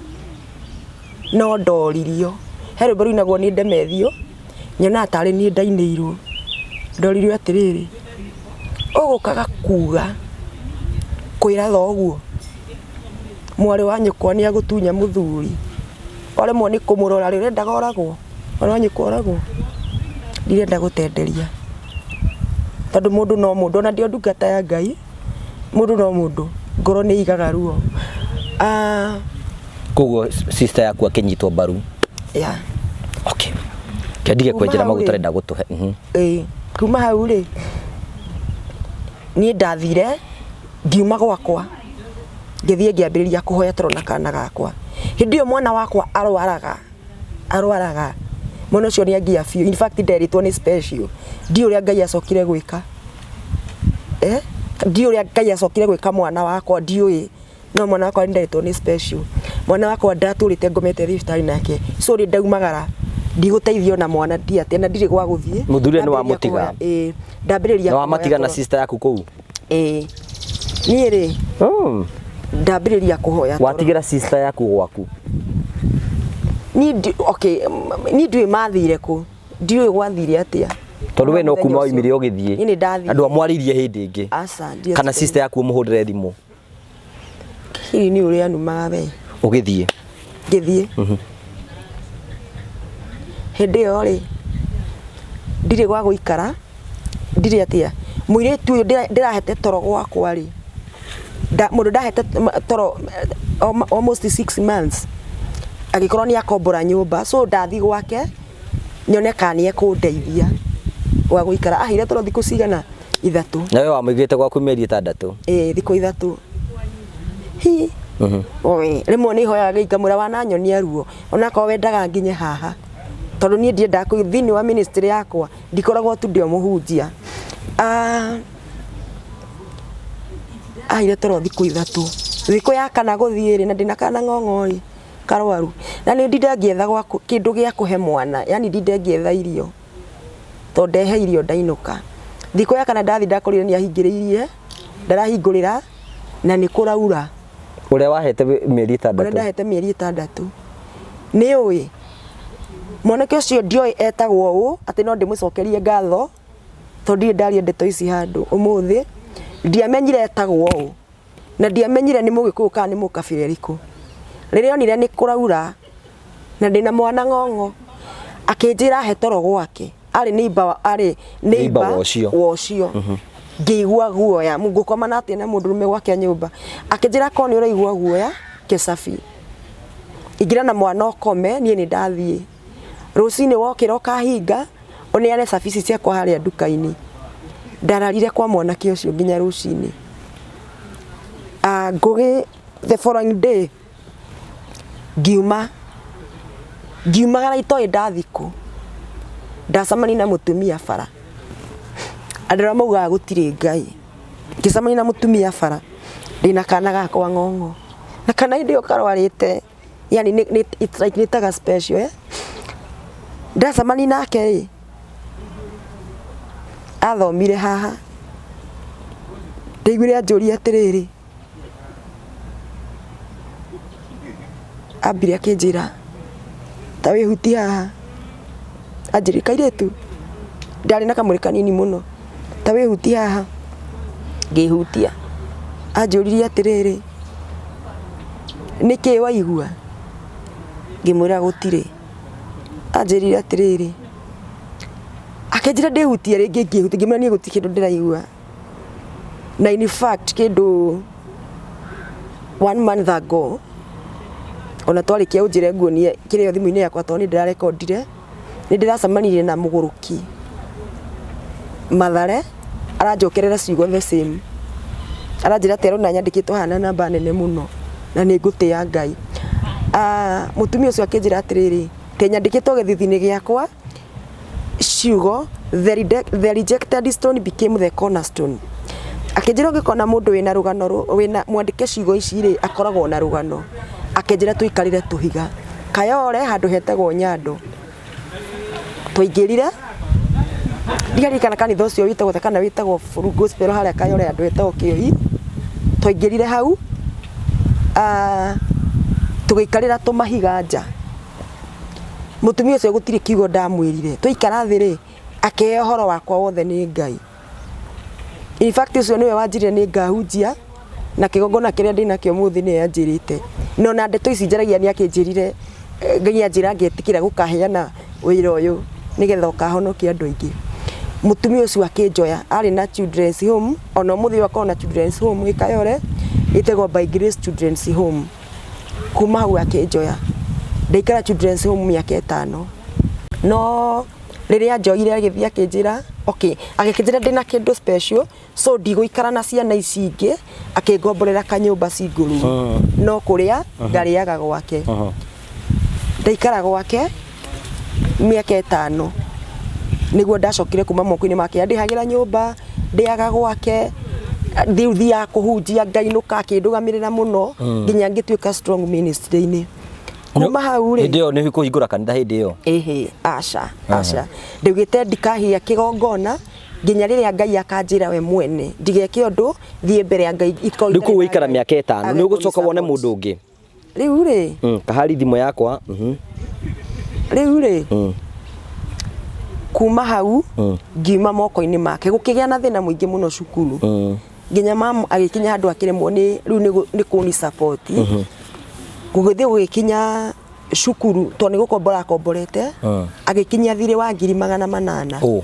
no ndoririo hero baru inagwo ni ndemethio nyona atari ni ndainirwo ndoririo atiriri ugukaga kuga kwira thoguo mwari wa nyukwa ni agutunya muthuri ore mo ni kumurora ri renda goragwo ore wa nyukwa oragwo ndirenda gutenderia tondu mundu no mundu na ndio ndungata ya Ngai mundu no mundu ngoro ni igaga ruo koguo sister yaku akinyitwo baru yeah okay kendige kwenjera maguta renda gutuhe kuma hau ri ni ndathire ngiuma gwakwa ngithie ngiambiriria kuhoya toro na kana gakwa hindi yo mwana wakwa arwaraga muno cio ni angia biu in fact nderitwo ni special ndi uria Ngai acokire gwika ndi uria Ngai acokire gwika mwana wakwa ndiui no mwana wakwa nderitwo ni special mwana wakwa ndaturite ngomete thibitarĩ nake so ri ndaumagara ndiguteithio na mwana ndi ati na ndiri gwa guthie muthuri ni wa mutiga ndambiriria no wa matiga na sister yaku kuu ni ri ndambiriria kuhoya watigira sister yaku gwaku ni ndui mathire ku ndiui gwathire atia tondu we no kuma oimire ogithie ni ndathire andu amwaririe hindi ingi kana sister yaku umuhurire thimu hili ni uria numaga we ugithie ngithie hindi yo ri ndiri gwa guikara ndiri atia muiritu uyu ndirahete toro gwakwa ri mundu ndahete toro almost 6 months agikorwo ni akombora nyumba so ndathi gwake nyone kanie kundeithia wa guikara ahire toro thiku cigana 3 nawe wamwigite gwaku mieri 6 thiku 3 hi oi rimwe ni hoya ngamura wana nyonia ruo ona ko wendaga nginye haha tondu nie ndienda ku thini wa ministry yakwa ndikoragwo tu ndio muhunjia ahire toro thiku 3 thiku ya kana guthiiri na ndina kana ng'ong'ori karwaru na ni ndinde ngietha gwa kindu gia kuhe mwana yani ndinde ngietha irio to ndehe irio ndainuka thiku ya kana ndathi ndakorire ni ahingiririe ndarahingurira na ni kuraura uria wahete mieri 6 uria ndahete mieri 6 ni ui mwanake ucio ndioi etagwo u ati no ndimucokerie ngatho to ndi ndaria ndeto ici handu umuthi ndiamenyire etagwo u na ndiamenyire ni mugikuyu kana ni mukabira riku riria onire ni kuraura na ndina mwana ng'ong'o akinjira he toro gwake ari neighbor wocio ngĩigua guoya ngũkoma na atĩ na mũndũrũme gwake nyũmba akĩnjĩra ko nĩ ũraigua guoya kĩcabi ingira na mwana ũkome niĩ nĩ ndathiĩ rũcinĩ wokĩra ũkahinga ũneane cabi ici ciakwa harĩa nduka-inĩ ndararire kwa mwanake ũcio nginya rũcinĩ ngũgĩ the following day ngiumagara itoĩ ndathikũ ndacamani na mũtumia bara andũ maugaga gũtirĩ Ngai ngĩcamania na mũtumia bara ndina kana gakwa ng'ong'o na kana ndio karwarĩte yani it's like nitaga special ndacamani nake athomire haha ndaiguire anjũria atĩrĩrĩ ambire akĩnjĩra ta wĩhuti haha anjĩrĩ kairĩtu ndarĩ na kamũrĩ kanini mũno ta wĩhuti haha ngĩhutia anjũririe atĩrĩrĩ nĩkĩ waigua ngĩmwĩra gũtirĩ anjĩrire atĩrĩrĩ akĩnjĩra ndĩhutie rĩngĩ ngĩhutia ngĩmwĩra niĩ gũtirĩ kĩndũ ndĩraigua na in fact kĩndũ 1 month ago ona twarĩkia ũnjĩre nguonie kĩrĩa thimũ-inĩ yakwa tondũ nĩ ndĩrarekondire nĩ ndĩracemanirie na mũgũrũki Mathare aranjokerera ciugo the same aranjĩra atĩ arona nyandĩkĩtwo hana namba nene mũno na nĩ ngũtĩa Ngai mũtumia ũcio akĩnjĩra atĩrĩrĩ te nyandĩkĩtwo gĩthithi-inĩ gĩakwa ciugo the rejected stone became the cornerstone akĩnjĩra ũngĩkona mũndũ wĩna rũgano wĩna mwandĩke ciugo ici rĩ akoragwo na rũgano akĩnjĩra tũikarĩre tũhiga kayore handũ hetagwo Nyando twaingĩrire ndigarikana kanitha ũcio wĩtagwo kana wĩtagwo Full Gospel harĩa kayore andũ hetagwo Kĩoi twaingĩrire hau tũgĩikarĩra tũmahiga nja mũtumia ũcio gũtirĩ kiugo ndamwĩrire tũikara thĩ rĩ akĩhe ũhoro wakwa wothe nĩ Ngai in fact ũcio nĩwe wanjĩrire nĩ ngahunjia na kigongona kiria ndina kio muthi ni anjirite no na ndeto ici njaragia ni akinjirire Ngai anjira ngetikira gukaheana wira uyu nigetha ukahonokia andu aingi mutumia ucio akinjoya ari na children's home ona muthi wakona na children's home Gikayore itego by Grace Children's Home kuma hau akinjoya ndaikara children's home miaka 5 no riria njoire agithia akinjira okay agikinjira ndina kindu special so ndiguikara na ciana ici ingi akingomborera kanyumba cinguru no kuria ngariaga gwake ndaikara gwake miaka 5 niguo ndacokire kuma moko-ini make ndihagira nyumba ndiaga gwake thia kuhunjia Ngai nuka akindugamirira muno nginya ngituika strong ministry-ini kuma hau ri ndio ni kuhingura kanitha hindi iyo aca ndigite ndikahia kigongona nginya riria Ngai akanjira we mwene ndigeke undu thie mbere ya Ngai ndiku wikara miaka 5 ni ugucoka wone mundu ungi riu ri kahari thimo yakwa riu ri kuma hau ngiuma moko-ini make gukigia na thina muingi muno cukuru nginya mamu agikinya handu akiremwo ni riu ni kuni support gugithie gukinya cukuru to ni gukombora akomborete agikinya thire wa 800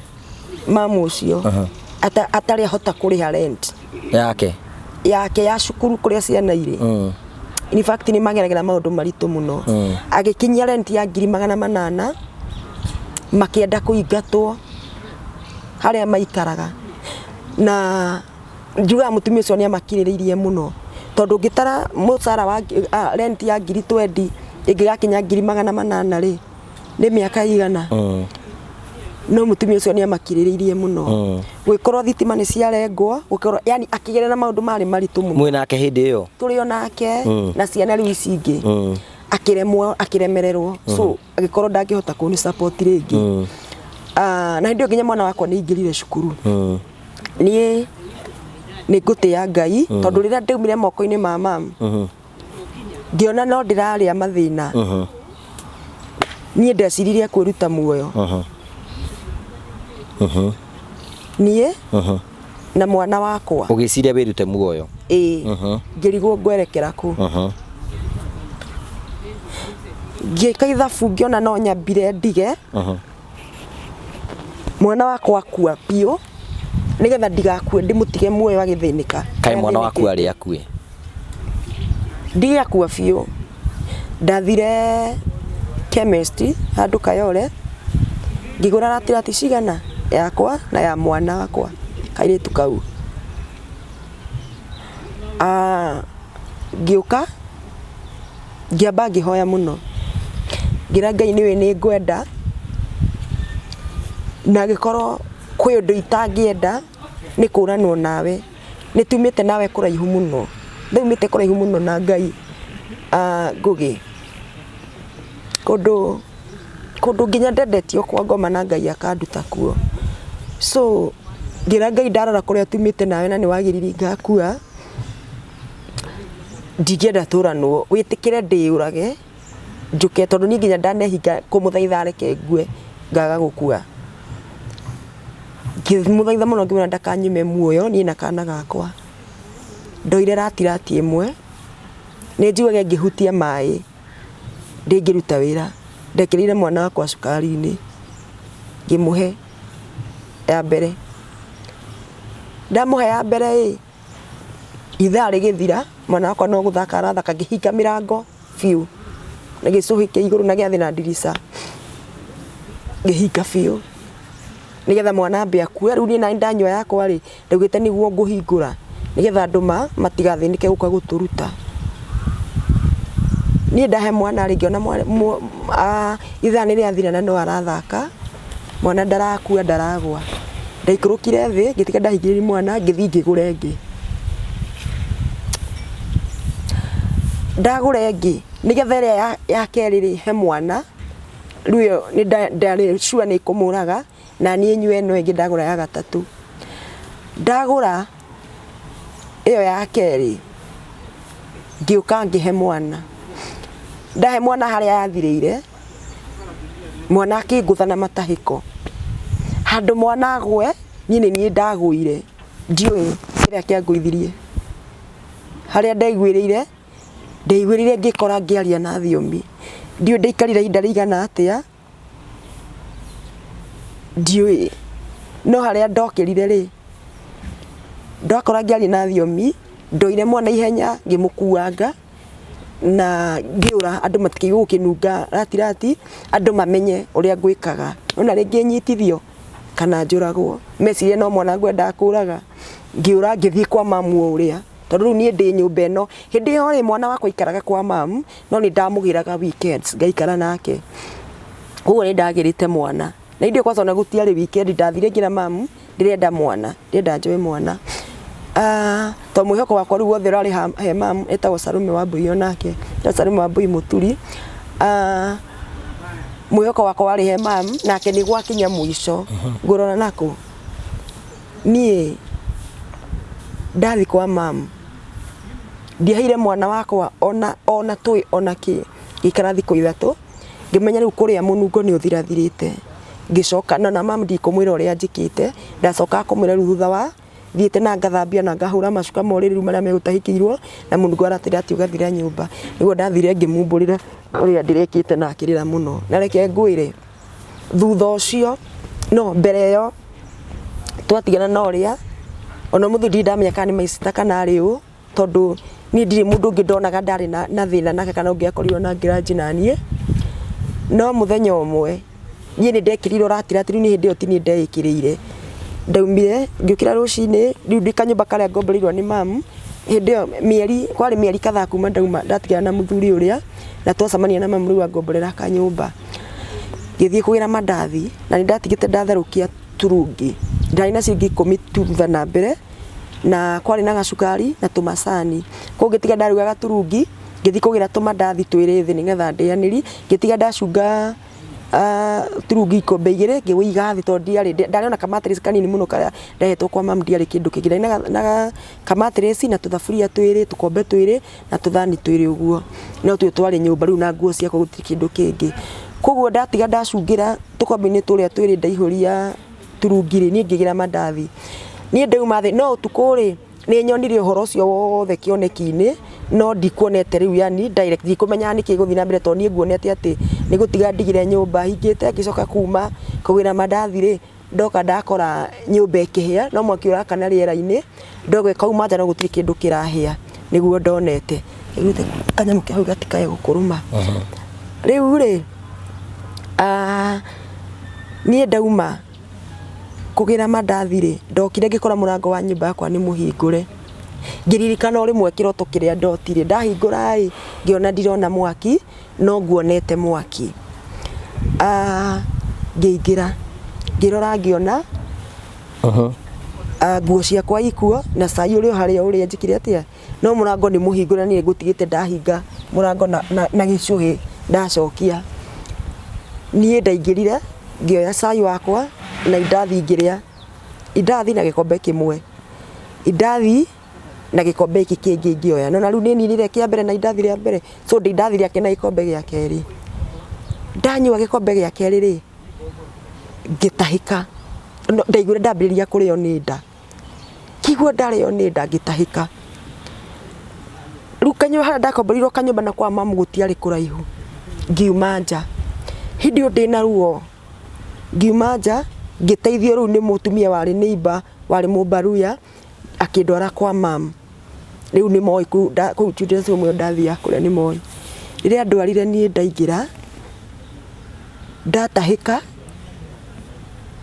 mamu ucio atari hota kuriha rent yake ya cukuru kuria ciana iri in fact ni mageragera maundu maritu muno agikinya rent ya 800 makienda kuingatwo haria maikaraga na njuga mutumia ucio ni amakiriririe muno tondu ngitara mucara wa rent ya 20 ingigakinya 800 ri ni miaka igana no mutumia ucio ni amakiriririe muno gwikorwo thitima ni ciarengwo gukorwo yani akigerera maundu mari maritu muno mwe nake hindi iyo turi onake na ciana riu ici ingi akiremwo akiremererwo so agikorwo ndangihota kuni support ringi na ndio nginya mwana wakwa ni ingirire cukuru ni ngutia Ngai tondu riria ndaumire moko-ini ma mam ngiona no ndiraria mathina nie ndeciririe kwiruta muoyo nie na mwana wakwa ugiciria wirute muoyo ngirigwo ngwerekera ku ngika ithabu ngiona no nyambire ndige mwana wakwa akua pio nigetha ndigakue ndimutige muoyo agithinika kai mwana waku ari akue ndigakua pio ndathire chemist handu Kayore ngigura ratirati cigana yakwa na ya mwana wakwa kairitu kau ngiuka ngiamba ngihoya muno ngira Ngai niwe ni ngwenda na gikorwo kwi undu itangienda ni kuranwo nawe ni tumite nawe kuraihu muno ndumite kuraihu muno na Ngai ngugi kundu nginya ndendetio kwa ngoma na Ngai akanduta kuo so ngira Ngai ndarora kuria tumite nawe na ni wagiriri ngakua ndigienda turanwo witikire ndiurage njuke tondu ni nginya ndanehinga kumuthaitha reke ngue ngaga gukua ngimuthaitha muno ngimena ndakanyime muoyo ni na kana gakwa ndoire ratirati imwe ni njuage ngihutia mai ndingiruta wira ndekirire mwana wakwa cukari-ini ngimuhe ya mbere ndamuhe ya mbere ithaa rigithira mwana wakwa no guthaka arathaka ngihinga mirango fiu na gicuhike iguru na giathi na ndirisa ngihinga fiu nigetha mwana ambe akue riu ni na ndanywa yakwa ri ndugite niguo nguhingura nigetha nduma matigathinike guka guturuta ni ndahe mwana ri ngiona ithaa ni riathira na no arathaka mwana ndarakua ndaragwa ndaikurukire thi ngitika ndahingiriri mwana ngithi ngigure ngi ndagure ngi nigetha ria ya keriri he mwana riu ni ndari sure ni kumuraga na ni nywe eno ingi ndagura ya gatatu ndagura iyo ya keri ngiuka ngihe mwana ndahe mwana haria yathirire mwana akingutha na matahiko handu mwana agwe ni ndagwire ndiui kiria kianguithirie haria ndaiguĩrĩire ngĩkora ngĩaria na thiomi ndiũ ndaikarire ihinda rĩigana atĩa ndiũĩ no haria ndokĩrire rĩ ndakora ngĩaria na thiomi ndoire mwana ihenya ngĩmũkuanga na ngiura andũ matikĩigua gũkĩnunga ratirati andũ mamenye ũrĩa ngwĩkaga ona rĩngĩ nyitithio kana njũragwo meciria no mwana ngwenda kũraga ngiura ngĩthiĩ kwa mamu ũrĩa tondũ rĩu niĩ ndĩ nyũmba ĩno hĩndĩ ĩyo rĩ mwana wakwa ikaraga kwa mamu no nĩ ndamũgĩraga weekends ngaikara nake ũguo nĩ ndagĩrĩte mwana na indo kwanza ona gũtiarĩ weekend ndathire nginya mamu ndĩrenda mwana ndĩrenda njoe mwana to mwĩhoko wakwa rĩu wothe ũrarĩ he mamu etagwo Sarume Wambui onake Sarume Wambui Mũturi mwĩhoko wakwa warĩ he mamu nake nĩ gwakinya mũico ngũrora nako niĩ ndathi kwa mamu ndiaheire mwana wakwa ona tũĩ ona kĩ gĩikara thikũ ithatũ ngĩmenya rĩu kũrĩa mũnungo nĩ ũthirathirĩte ngĩcoka na mamu ndikũmwĩra ũrĩa njĩkĩte ndacoka kũmwĩra rĩu thutha wa thiĩte na ngathambia na ngahũra macuka morĩrĩru marĩa megũtahĩkĩirwo na mũnungo aratĩra ati ũgathira nyũmba nĩguo ndathire ngĩmumbũrĩra ũrĩa ndĩrekĩte na akĩrĩra mũno na reke ngwĩre thutha ũcio no mbere ĩyo twatigana na ũrĩa ona mũthuri ndamenya kana nĩ maicita kana arĩ ũ tondũ niĩ ndirĩ mũndũ ũngĩ ndonaga ndarĩ na thĩna nake kana ũngĩakorirwo na ngĩranji na niĩ no mũthenya ũmwe niĩ nĩ ndekĩrĩirwo ratirati rĩu nĩ hĩndĩ ĩyo ti niĩ ndeĩkĩrĩire ndaumire ngĩũkĩra rũcinĩ rĩu ndĩ kanyũmba karĩa ngombereirwo nĩ mamu hĩndĩ ĩyo kwarĩ mĩeri kadhaa kuma ndauma ndatigana na mũthuri ũrĩa na twacemania na mamu rĩu angomborera kanyũmba ngĩthiĩ kũgĩra mandathi na nĩ ndatigĩte ndatherũkia turungi ndarĩ na ciringi 10 thutha na mbere na kwarĩ na gacukari na tũmacani koguo ngĩtiga ndaruga gaturungi ngĩthiĩ kũgĩra tũmandathi twĩrĩ thĩ nĩgetha ndĩanĩri ngĩtiga ndacunga turungi ikombe igĩrĩ ngĩwĩiga thĩ tondũ ndarĩ ona kamatress kanini mũno karĩa ndahetwo kwa mamu ndiarĩ kĩndũ kĩngĩ na kamatress na tũthaburia twĩrĩ tũkombe twĩrĩ na tũthani twĩrĩ ũguo no tuo twarĩ nyũmba rĩu na nguo ciakwa gũtirĩ kĩndũ kĩngĩ koguo ndatiga ndacungĩra tũkombe-inĩ tũrĩa twĩrĩ ndaihũria turungi rĩ niĩ ngĩgĩra mandathi niĩ ndauma thĩ no ũtukũ rĩ nĩ nyonire ũhoro ũcio wothe kĩoneki-inĩ no ndikuonete rĩu yani direct ndikũmenya nĩkĩ gũthiĩ na mbere tondũ niĩ nguonete atĩ nĩ gũtiga ndigire nyũmba hingĩte ngĩcoka kuma kũgĩra mandathi rĩ ndoka ndakora nyũmba ĩkĩhĩa no mwaki ũrakana rĩera-inĩ ndogo ĩkauma nja no gũtirĩ kĩndũ kĩrahĩa nĩguo ndonete rĩu kanyamũ kĩu gatikae gũkũrũma rĩu rĩ niĩ ndauma kũgĩra mandathi rĩ ndokire ngĩkora mũrango wa nyũmba yakwa nĩ mũhingũre ngĩririkana rĩmwe kĩroto kĩrĩa ndotire ndahingũra ĩ ngĩona ndirona mwaki no nguonete mwaki ngĩingĩra ngĩrora ngĩona nguo ciakwa ikuo na cai ũrĩa harĩa ũrĩa njĩkire atĩa no mũrango nĩ mũhingũre niĩ ngũtigĩte ndahinga mũrango na gĩcũhĩ ndacokia niĩ ndaingĩrire ngĩoya cai wakwa na indathi ngĩrĩa indathi na gĩkombe kĩmwe indathi na gĩkombe gĩkĩ kĩngĩ ngĩoya no na rĩu nĩ ninire kĩa mbere na indathi rĩa mbere so indathi rĩake na gĩkombe gĩa kerĩ ndanyua gĩkombe gĩa kerĩ rĩ ngĩtahĩka ndaiguire ndambĩrĩria kũrĩo nĩ nda kĩiguo ndarĩo nĩ nda ngĩtahĩka rĩu kanyũmba harĩa ndakombereirwo kanyũmba na kwa mamu gũtiarĩ kũraihu ngiuma nja hĩndĩ ĩyo ndĩna ruo ngiuma nja ngĩteithio rĩu nĩ mũtumia warĩ neighbor warĩ mũbaruya akĩndwara kwa mamu rĩu nĩ moĩ kũu children's home ĩyo ndathiaga kũrĩa nĩ moĩ rĩrĩa ndwarire niĩ ndaingĩra ndatahĩka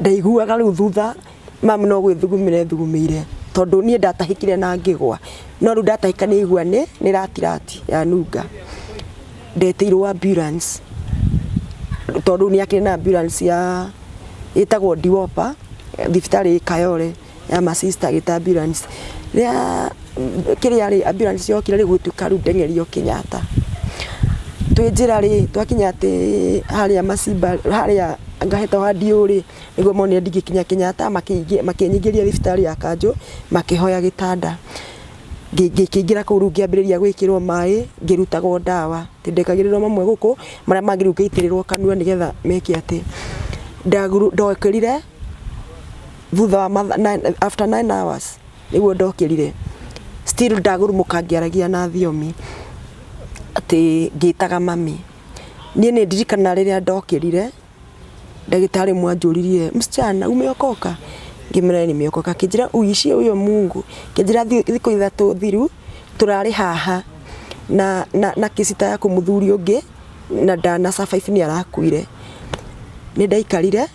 ndaiguaga rĩu thutha mamu no gwĩthugumĩra thugumĩire tondũ niĩ ndatahĩkire na ngĩgwa no rĩu ndatahĩka nĩ igua nĩ ratirati ya nunga ndeteirwo ambulance tondũ nĩ akĩrĩ na ambulance ya ĩtagwo Diwopa thibitarĩ Kayole ya masista gĩta ambulance rĩa kĩrĩa rĩ ambulance yokire rĩ gũtuĩka rĩu ndengerio Kenyatta twĩ njĩra rĩ twakinya atĩ harĩa Macimba harĩa ngaheta wa ndiũrĩ nĩguo monire ndingĩkinya Kenyatta makĩnyingĩria thibitarĩ ya Kanjũ makĩhoya gĩtanda ngĩingĩra kũu rĩu ngĩambĩrĩria gwĩkĩrwo maĩ ngĩrutagwo ndawa tindekagĩrĩrwo mamwe gũkũ marĩa mangĩ rĩu ngĩitĩrĩrwo kanua nĩgetha meke atĩ ndokĩrire thutha wa after 9 hours nĩguo ndokĩrire still ndagurumuka ngiaragia na thiomi ati ngitaga mami nie ni ndirikana riria ndokirire ndagitari mwanjuririe msichana umeokoka ngimera nimeokoka kijira uishi uyo Mungu kijira thiko ithatu thiru turari haha na kisita ya kumuthuri ungi na ndana survive ni arakuire ni ndaikarire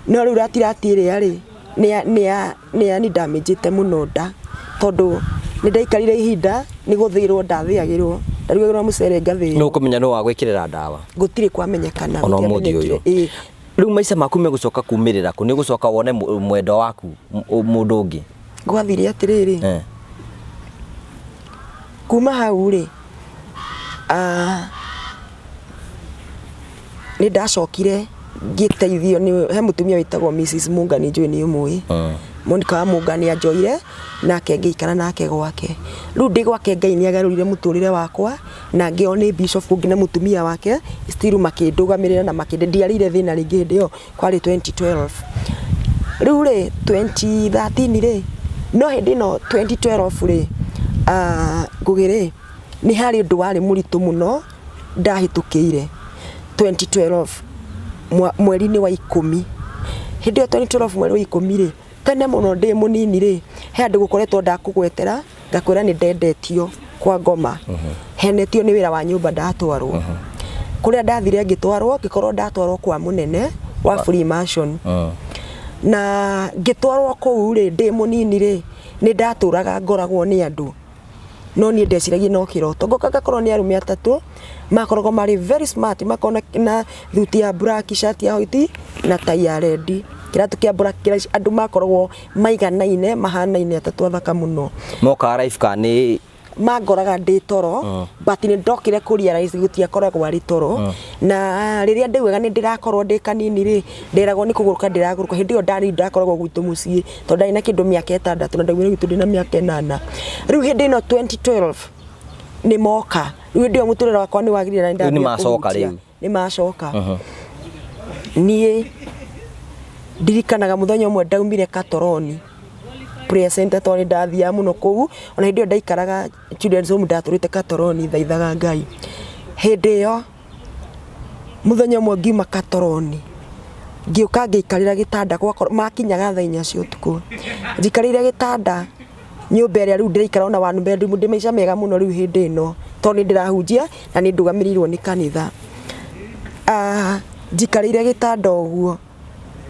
no riu ratiratire ari ni ndamejete muno nda tondu ni ndaikarire ihinda ni guthirwo ndathiagirwo ndarugagirwo mucere ngathirwo no kumenya no wa gwikirira ndawa gutire kwamenyekana ono muthi uyu riu maica maku megucoka kumirira ku ni gucoka wone mwendo waku mundu ungi gwathire atiriri kuma hau ri ni ndacokire ngiteithio ni he mutumia witagwo Mrs Mungani njui ni umwe Monica wa Mungani anjoire nake ngiikara nake gwake riu ndi gwake Ngai ni agarurire muturire wakwa na ngio ni bishop ungi na mutumia wake still makindugamirira na makindiarire thina ringi ndio kwari 2012 riu ri 2013 ri no hindi no 2012 ri ngugire ni hari undu wari muritu muno ndahitukiire 2012 mweri ni wa 10 hindi 2012 mweri wa 10 ri tene muno ndi munini ri he andu gukoretwo ndakugwetera ngakwira ni ndendetio kwa ngoma henetio ni wira wa nyumba ndatwarwo kuria ndathire ngitwarwo ngikorwo ndatwarwo kwa munene wa Freemason na ngitwarwo kuu ri ndi munini ri ni ndaturaga ngoragwo ni andu no ni ndeciragia no kiroto ngoka ngakorwo ni arume atatu makoragwo mari very smart makona na thuti ya black shirt ya white na tai ya red kiratu kia black andu makoragwo maiganaine mahanaine atatu athaka muno moka life kani mangoraga ndi toro but ni ndokire kuria rais gutia koragwo ari toro na riria ndiwega ni ndirakorwo ndi kanini ri ndiragwo ni kuguruka ndiraguruka hindi yo ndari ndakoragwo gwitu mucii to ndari na kindu miaka 6 na ndagwire gwitu ndina miaka 8 riu hindi no 2012 ni moka riu ndio muturira wakwa ni wagirira na ndari ni macoka riu ni macoka nie ndirikanaga muthenya umwe ndaumire Katoroni prayer center toni ndathia muno kuu ona hindi ndaikaraga children's home ndaturite Katoroni thaithaga Ngai hindi yo muthenya umwe ngiuma Katoroni ngiuka ngiikarira gitanda gwakora makinyaga thaa 4 cia utuku njikarire gitanda nyumba ria riu ndiraikara ona one bedroom ndimaica mega muno riu hindi no toni ndirahunjia na ni ndugamirirwo ni kanitha njikarire gitanda uguo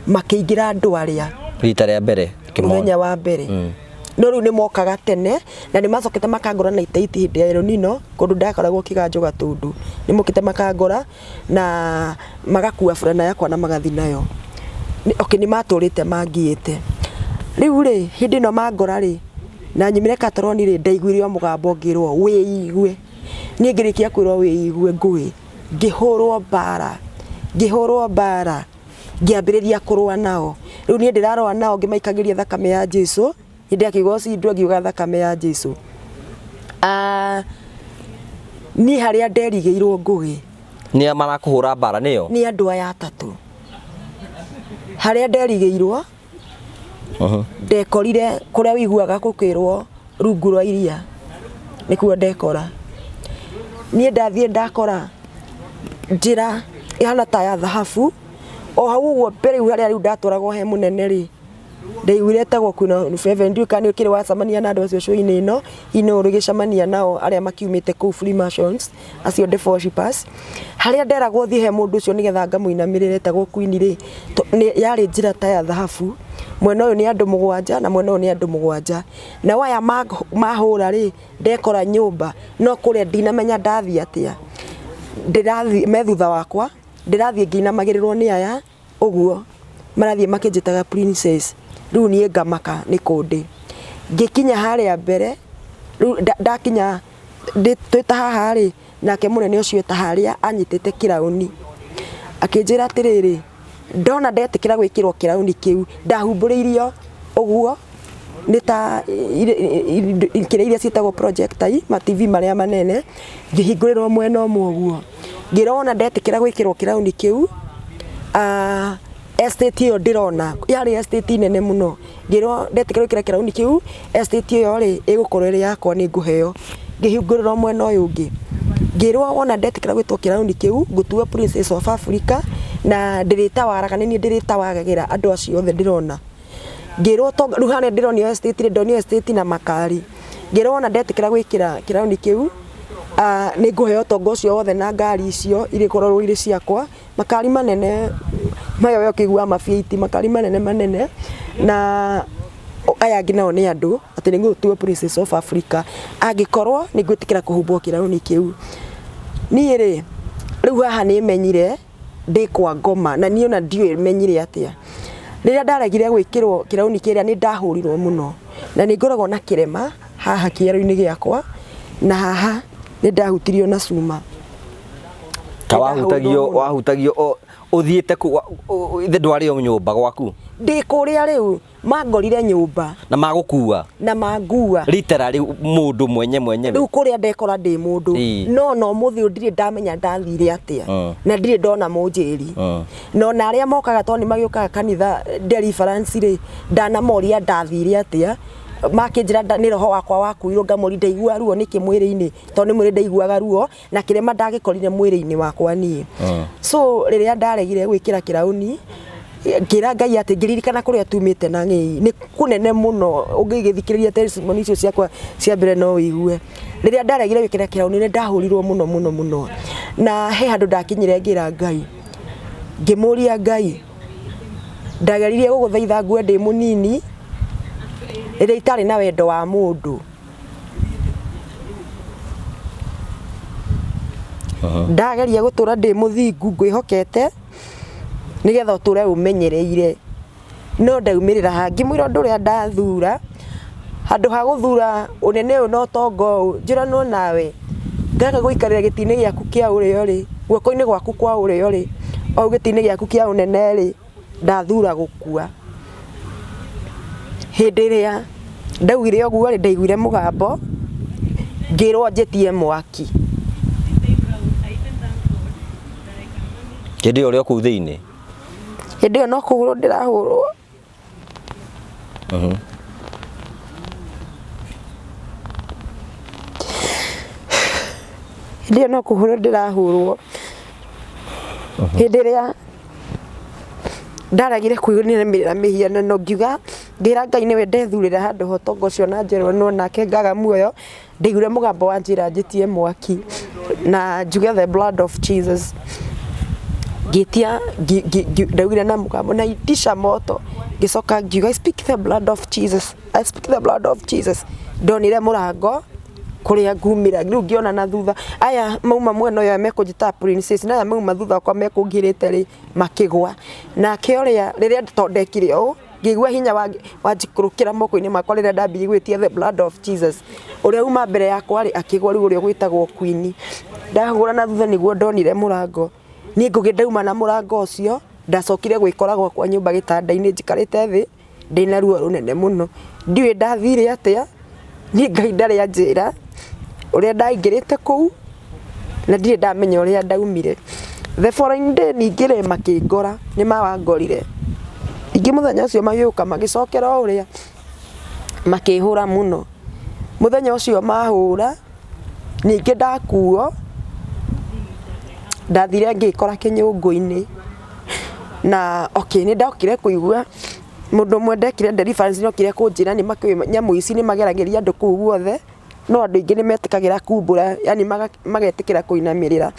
makiingira andu aria rita ria mbere muthenya wa mbere no riu ni mokaga tene na ni macokete makangora na itaiti hindi ya nino kundu ndakoragwo kiganjo gatundu ni mukite makangora na magakua fulana yakwa na magathi nayo ni maturite mangiite riu ri hindi no mangora ri na nyimire Katoroni ri ndaiguire mugambo ngirwo wiigue ni ngirikia kwirwo wiigue ngui ngihurwo bara ngiambiriria kurwa nao riu ni ndirarwa nao ngimaikagiria thakame ya Jesu hindi akigoci ndu ngiuga thakame ya Jesu ni haria nderigeirwo ngugi ni marakuhura bara niyo ni andu aya atatu haria nderigeirwo ndekorire kuria wiguaga kukirwo rungu rwa iria nikuo ndekora ni ndathie ndakora njira ihana ta ya thahabu o hau uguo mbere haria riu ndaturagwo he munene ri ndaiguire tagwo kuna feve nduka ni ukiri wacamania na andu acio show-ini ino ino rugicamania nao aria makiumite kuu Freemasons acio the worshipers haria nderagwo thie he mundu ucio nigetha ngamuinamirire tagwo Queen ri yari njira ta ya thahabu mwena uyu ni andu 7 na mwena uyu ni andu 7 na waya mahura ri ndekora nyumba no kuria ndinamenya ndathia atia ndirathi methutha wakwa ndirathie nginamagirirwo ni aya uguo marathie makinjitaga princess riu nie ngamaka ni kundi ngikinya haria mbere riu ndakinya twita haha ri nake munene ucio ta haria anyitite kirauni akinjira atiriri ndona ndetikira gwikirwo kirauni kiu ndahumburiirio uguo ni ta iria cietagwo projector ma TV maria manene ngihingurirwo mwena umwe uguo ngirona ndetikira gwikirwo kirauni kiu estate iyo ndirona yari estate nene muno ngiro ndetikira kira kirauni kiu estate iyo ri igukorwo iri yakwa ni nguheo ngihingurira mwena uyu ungi ngirwa wona ndetikira gwitwo kirauni kiu ngutua Princess of Africa na ndiritawaga ni ndiritawagagira andu acio othe ndirona ngirwo to ruhane ndironi estate ndoni estate na makari ngirwo wona ndetikira gwikira kirauni kiu ni nguheo tongo cio wothe na ngari icio iri kororwo iri ciakwa makari manene mayo yo kigua mafiiti makari manene na aya nginao ni andu ati ningu tuwe Princess of Africa agikorwo ni ngwitikira kuhumbwo kirauni kiu ni ri riu haha ni menyire ndikwa ngoma na ni ona ndiwe menyire atia riria ndaregire gwikirwo kirauni kiria ni ndahurirwo muno na ni ngoragwo na kirema haha kiero-ini giakwa na haha ni ndahutirio na cuma wahutagio uthiite ku ithe ndwari o nyumba gwaku ndi kuria riu mangorire nyumba na magukua na mangua literally mundu mwenye riu kuria ndekora ndi mundu no muthi ndire ndamenya ndathire atia na ndire ndona munjiri no na aria mokaga toni magiokaga kanitha deliverance ri ndana moria ndathire atia makinjira ni roho wakwa wakuirwo ngamuri ndaigua ruo niki mwiri-ini to ni mwiri ndaiguaga ruo na kirema ndagikorire mwiri-ini wakwa ni so riria ndaregire gwikira kirauni ngira Ngai ati ngiririkana kuria tumite na ng'i ni kunene muno ungigithikiriria testimony icio ciakwa cia mbere no igue riria ndaregire gwikira kirauni ni ndahurirwo muno na he handu ndakinyire ngira Ngai ngimuria Ngai ndageririe guguthaitha ngwe ndi munini ire itari na wendo wa mundu ndageria gutura ndi muthingu ngwihokete nigetha uture umenyereire no ndaumirira hangi mwiro nduria ndathura handu ha guthura unene uyu no tongo njira no nawe ngaga guikarira gitini giaku kia urio ri guoko-ini gwaku kwa urio ri au gitini giaku kia unene ri ndathura gukua hindi ria ndaugire oguo ri ndaiguire mugambo ngirwo njetie mwaki kindi urio ku thiini hindi io no kuhurwo ndirahurwo hindi io no kuhurwo ndirahurwo hindi ria ndaragire kwiyunimirira mihianano ngiuga ngira Ngai niwe ndethurira handu ho tongo cio na njerwo no nake ngaga muoyo ndigure mugambo wa njira njitie mwaki na njuge the blood of Jesus gitia ndagire na mugambo na itisha moto gicoka ngiuga I speak the blood of Jesus I speak the blood of Jesus ndonire murango kuria ngumira riu ngiona na thutha aya mauma mwena uyu mekunjita Princess na aya mauma thutha kwa mekungirite ri makigwa na kioria riria tondekire o ngigwa hinya wa njikurukira moko-ini makwa riria ndambiri gwitia the blood of Jesus uria uma mbere yakwa ri akigwa riu uria gwitagwo Queen ndahura na thutha niguo ndonire murango ni ngugi ndauma na murango ucio ndacokire gwikoragwo kwa nyumba gitanda-ini njikarite thi ndina ruo runene muno ndiwe ndathire atia ni Ngai ndari anjira uria ndaingirite kuu na ndire ndamenya uria ndaumire the following day ningire makingora ni mawangorire ingi muthenya ucio magioka magicokera uria makihura muno muthenya ucio mahura ningi ndakuo ndathire ngikora kinyungu-ini na okay ni ndokire kuigua mundu mwe ndekire deliverance no kire kunjira ni makwe nyamu ici ni magerageria andu kuu guothe no andu ingi ni metikagira kumbura yani magetikira kuinamirira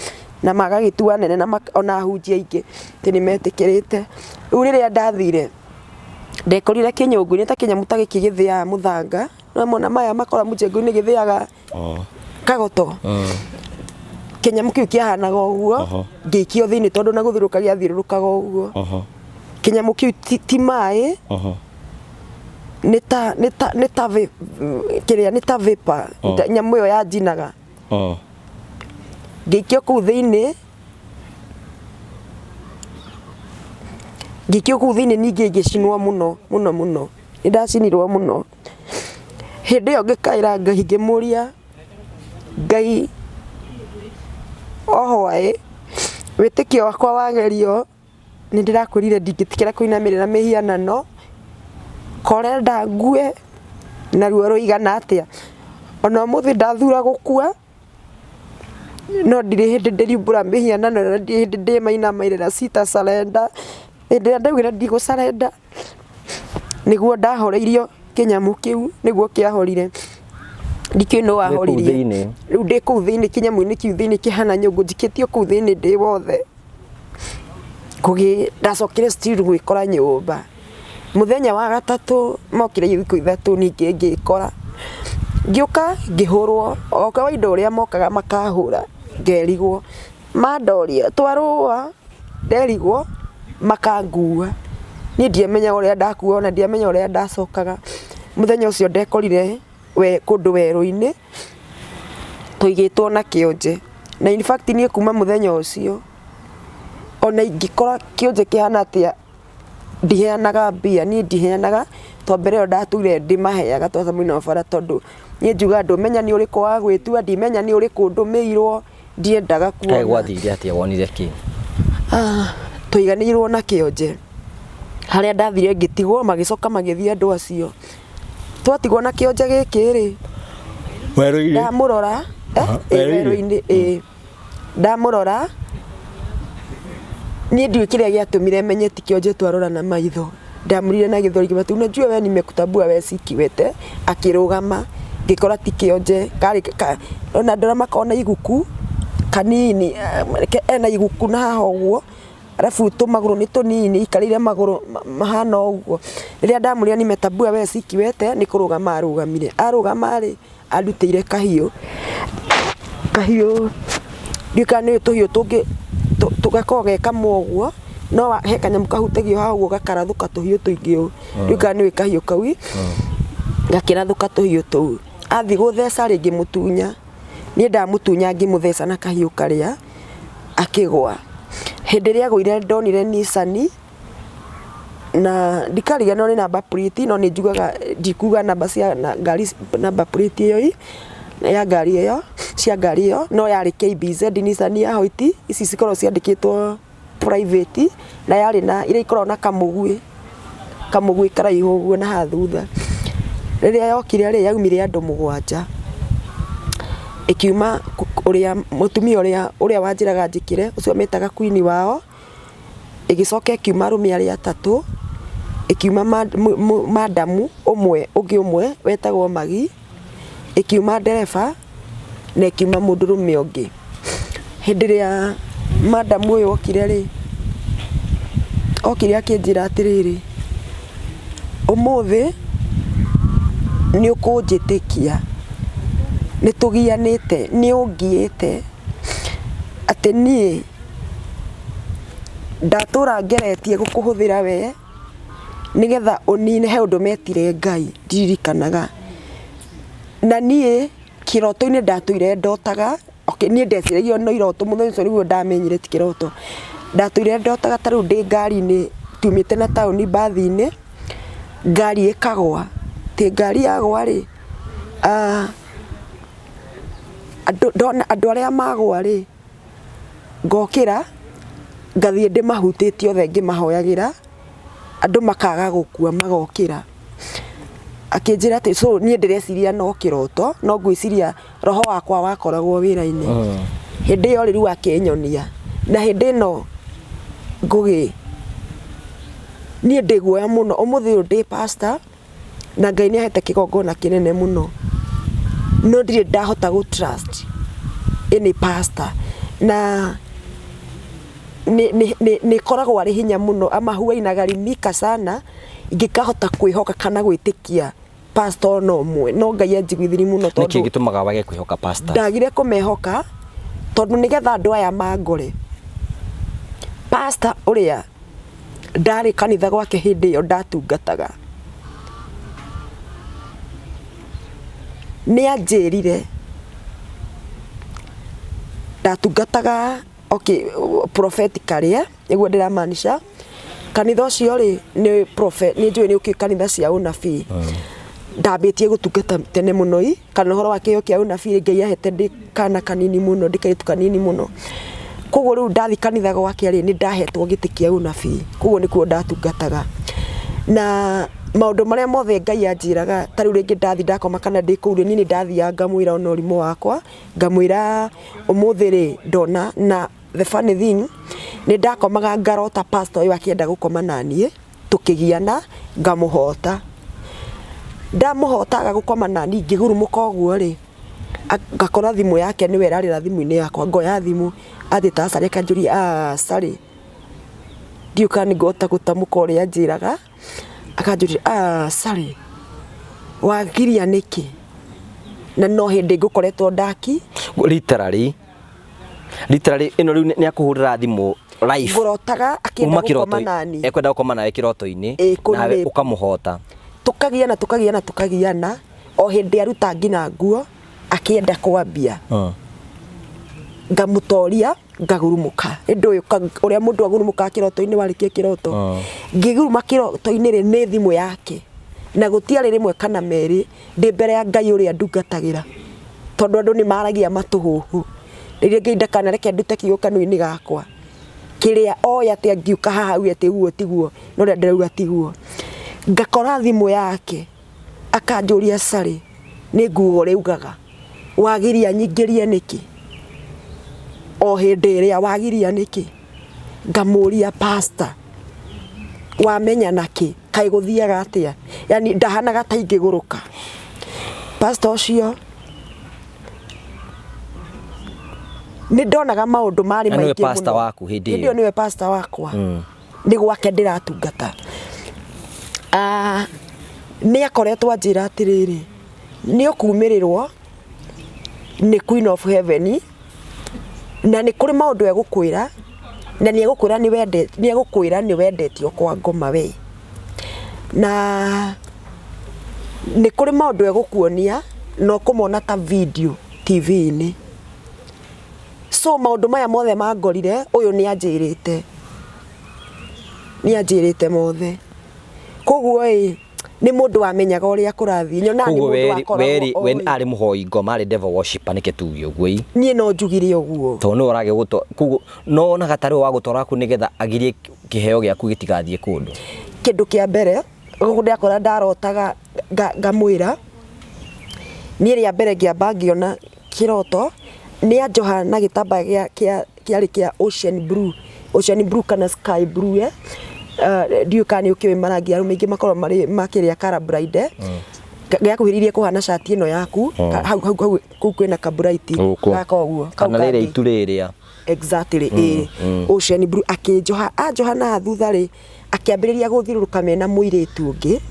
na magagitua nene na ona hunjia ingi ti ni metikirite riu riria ndathire ndekorire kinyungu-ini ta kinyamu ta giki githia muthanga no mona maya makora mujengo-ini githiaga kagoto kinyamu kiu kiahanaga uguo ngikio thiini tondu na guthiruka giathirurukaga uguo kinyamu kiu ti mai nita kiria nita vapor nyamu yo yanjinaga ngikio kuu thiini ningi ngicinwo muno ni ndacinirwo muno hindi yo ngikaira Ngai ngimuria Ngai oho waitikio wakwa wagerio nĩ ndĩrakwĩrire ndingĩtikĩra kũinamĩrĩra mĩhianano korenda ngue na ruo rũigana atĩa. Ona ũmũthĩ ndathura gũkua no ndirĩ hĩndĩ ndĩriumbũra mĩhianano na ndirĩ hĩndĩ ndĩmainamĩrĩra sita surrender. Hĩndĩ ĩrĩa ndaugire ndigũcarenda nĩguo ndahoreirio kĩnyamũ kĩu nĩguo kĩahorire. Ndikĩũĩ nũ wahoririe. Rĩu ndĩ kũu thĩinĩ kĩnyamũ-inĩ kĩu thĩinĩ kĩhana nyũngũ njikĩtio kũu thĩinĩ ndĩ wothe. Ndacokire still gwĩkora nyũmba. Mũthenya wa gatatũ mokire thikũ ithatũ ningĩ ngĩkora. Ngĩũka ngĩhũrwo o kawaida ũrĩa mokaga makahũra ngerigwo. Mandoria twarũa nderigwo makangua. Niĩ ndiamenya ũrĩa ndakuo ona ndiamenya ũrĩa ndacokaga. Mũthenya ũcio ndekorire kũndũ werũ-inĩ tũigĩtwo na kĩonje. Na in fact niĩ kuma mũthenya ũcio ona ingĩkora kĩonje kĩhana atĩa ndiheanaga mbia. Niĩ ndiheanaga to mbere ĩyo ndatũire ndĩmaheaga twaca mũina bara tondũ niĩ njuga ndũmenya nĩ ũrĩkũ wa gwĩtua ndimenya nĩ ũrĩkũ ndũmĩirwo ndiendaga kuona. Kaĩ gwathire atĩa wonire kĩ? Tũiganĩirwo na kĩonje harĩa ndathire ngĩtigwo magĩcoka magĩthiĩ andũ acio. Twatigwo na kĩonje gĩkĩ rĩ werũ-inĩ ndamũrora werũ-inĩ ndamũrora niĩ ndiũĩ kĩrĩa gĩatũmire menye ti kĩonje twarora na maitho. Ndamũrire na gĩthũri kĩmatu unajua wewe nimekutambua wewe si kiwete. Akĩrũgama ngĩkora ti kĩonje ona ndora makona iguku kanini ena iguku na haha ũguo arabu tũmagũrũ nĩ tũnini ikarĩire magũrũ mahana ũguo. Rĩrĩa ndamũrire nimetambua wewe si kiwete nĩ kũrũgama arũgamire. Arũgama rĩ andutĩire kahiũ ndiũka nĩ tũhiũ tũngĩ tũgakorwo gekamwo ũguo no he kanyamũ kahutagio haha ũguo gakarathũka tũhiũ tũingĩ ũũ. Ndiũka nĩ kahiũ kau gakĩrathũka tũhiũ tũu. Athiĩ gũtheca rĩ ngĩmũtunya. Niĩ ndamũtunya ngĩmũtheca na kahiũ karĩa akĩgwa. Hĩndĩ ĩrĩa agũire ndonire Nissan na ndikariganĩrwo nĩ number plate no nĩ njugaga ndikuga namba cia ngari number plate ĩyo ya ngari ĩyo cia ngari ĩyo no yarĩ KBZ Nissan ya white ici cikorwo ciandĩkĩtwo private na yarĩ na iria ikorwo na kamũgui karaihu ũguo na haha thutha. Rĩrĩa yokire rĩ yaumire andũ 7 ikiuma ũrĩa mũtumia ũrĩa wanjĩraga njĩkĩre ũcio metaga queen wao ĩgĩcoka ikiuma arũme arĩa 3 ikiuma madamu ũmwe wetagwo Magi ikiuma ndereba na ikiuma mũndũrũme ũngĩ. Hĩndĩ ĩrĩa madamu ũyũ okire rĩ okire akĩnjĩra atĩrĩrĩ ũmũthĩ nĩ ũkũnjĩtĩkia nĩ tũgianĩte nĩ ũngiĩte atĩ niĩ ndatũra ngeretie gũkũhũthĩra we nĩgetha ũnine he ũndũ metire Ngai ndirikanaga na niĩ kĩroto-inĩ ndatũire ndotaga niĩ ndeciragia no iroto mũthenya ũcio nĩguo ndamenyire ti kĩroto. Ndatũire ndotaga ta rĩu ndĩ ngari-inĩ tumĩte na taũni mbathi-inĩ ngari ĩkagwa ti ngari yagwa rĩ andũ arĩa magwa rĩ ngokĩra ngathiĩ ndĩmahutĩtie othe ngĩmahoyagĩra andũ makaga gũkua magokĩra. Akĩnjĩra atĩ so niĩ ndĩreciria no kĩroto no ngwĩciria roho wakwa wakoragwo wĩra-inĩ. Hĩndĩ ĩyo rĩu akĩnyonia na hĩndĩ ĩno ngũgĩ niĩ ndĩ guoya mũno ũmũthĩ ũyũ ndĩ pastor na Ngai nĩahete kĩgongona kĩnene mũno no ndirĩ ndahota gũ trust any pastor na nĩ koragwo arĩ hinya mũno ama huwa inagharimika sana ingĩkahota kwĩhoka kana gwĩtĩkia pastor no ũmwe no Ngai anjiguithiri mũno tondũ nĩkĩ gĩtũmaga wage kwĩhoka pastor? Ndagire kũmehoka tondũ nĩgetha andũ aya mangore pastor ũrĩa ndarĩ kanitha gwake hĩndĩ ĩyo ndatungataga nĩ anjĩrire ndatungataga prophetically nĩguo ndĩramaanisha kanitha ũcio rĩ nĩ prophet nĩ njũĩ nĩ ũkĩ kanitha cia ũnabii ndambĩtie gũtungata tene mũno kana ũhoro wa kĩyo kĩa ũnabii Ngai ahete ndĩ kana kanini mũno ndĩkairĩtu kanini mũno koguo riu ndathi kanitha gwake ri ni ndahetwo giti kia unabii koguo nikuo ndatungataga na maundu maria mothe Ngai anjiraga ta riu ringi ndathi ndakoma kana ndi kuu ni ndathia ngamwira ona urimu wakwa ngamwira umuthi ri ndona na the funny thing ni ndakomaga ngarota pastor uyu akienda gukoma nanie tukigiana ngamuhota ndamuhotaga gukoma nani ngigurumuka uguo ri ngakora thimu yake niwe rarira thimu-ini yakwa ngoya thimu athita Sari kanjuri Sari ndiuka ni ngota gutamuka uria njiraga akanjuri Sari wagiria niki na no hindi ngukoretwo ndaki literally ino riu ni akuhurira thimu live ngurotaga akienda gukoma nani ekwenda gukoma nawe kiroto-ini nawe ukamuhota tukagiana o hindi aruta ngina nguo akienda kwambia ngamutoria ngagurumuka indi uyu uria mundu agurumuka kiroto-ini warikie kiroto ngiguruma kiroto-ini ri ni thimu yake na gutiari rimwe kana meri ndi mbere ya Ngai uria ndungatagira tondu andu ni maragia matuhuhu riria Ngai ndakana reke ndute kiugo kanua-ini gakwa kiria oya ati ngiuka haha u ati guo tiguo no ria ndirauga tiguo ngakora thimu yake akanjuria Sari ni nguo riugaga wagiria nyingirie niki o hindi iria wagiria niki ngamuria pastor wamenya naki kai guthiaga atia yani ndahanaga ta ingiguruka pastor ucio ni ndonaga maundu mari maingi muno pastor waku hindi ndio niwe pastor wakwa ni gwake ndiratungata ni akoretwo anjira atiriri ni ukumirirwo ni Queen of Heaven na ni kuri maundu egukwira na ni egukwira ni wendetio kwa ngoma we na ni kuri maundu egukuonia no kumona ta video TV-ini so maundu maya mothe mangorire uyu ni anjirite mothe koguo ni mundu wamenyaga uria kurathi nyona ni mundu wakoragwo we ari muhoi ngoma ari devil worshiper nike tuge uguo nie no njugire uguo to no urage guto koguo no na gatari wa gutora ku nigetha agirie kiheo giaku gitigathie kundu kindu kia mbere gugu ndakora ndarotaga ngamwira nie ria mbere ngiamba ngiona kiroto ni anjoha na gitamba kiari kia ocean blue kana sky blue ndiukani ukiwe marangi aru maingi makorwo mari makiria color bride gakuhiririe kuhana shati ino yaku hau kwina ka bright gakoguo kana rire itu riria exactly ocean blue anjoha na thutha ri akiambiriria guthiruruka mena muiritu ungi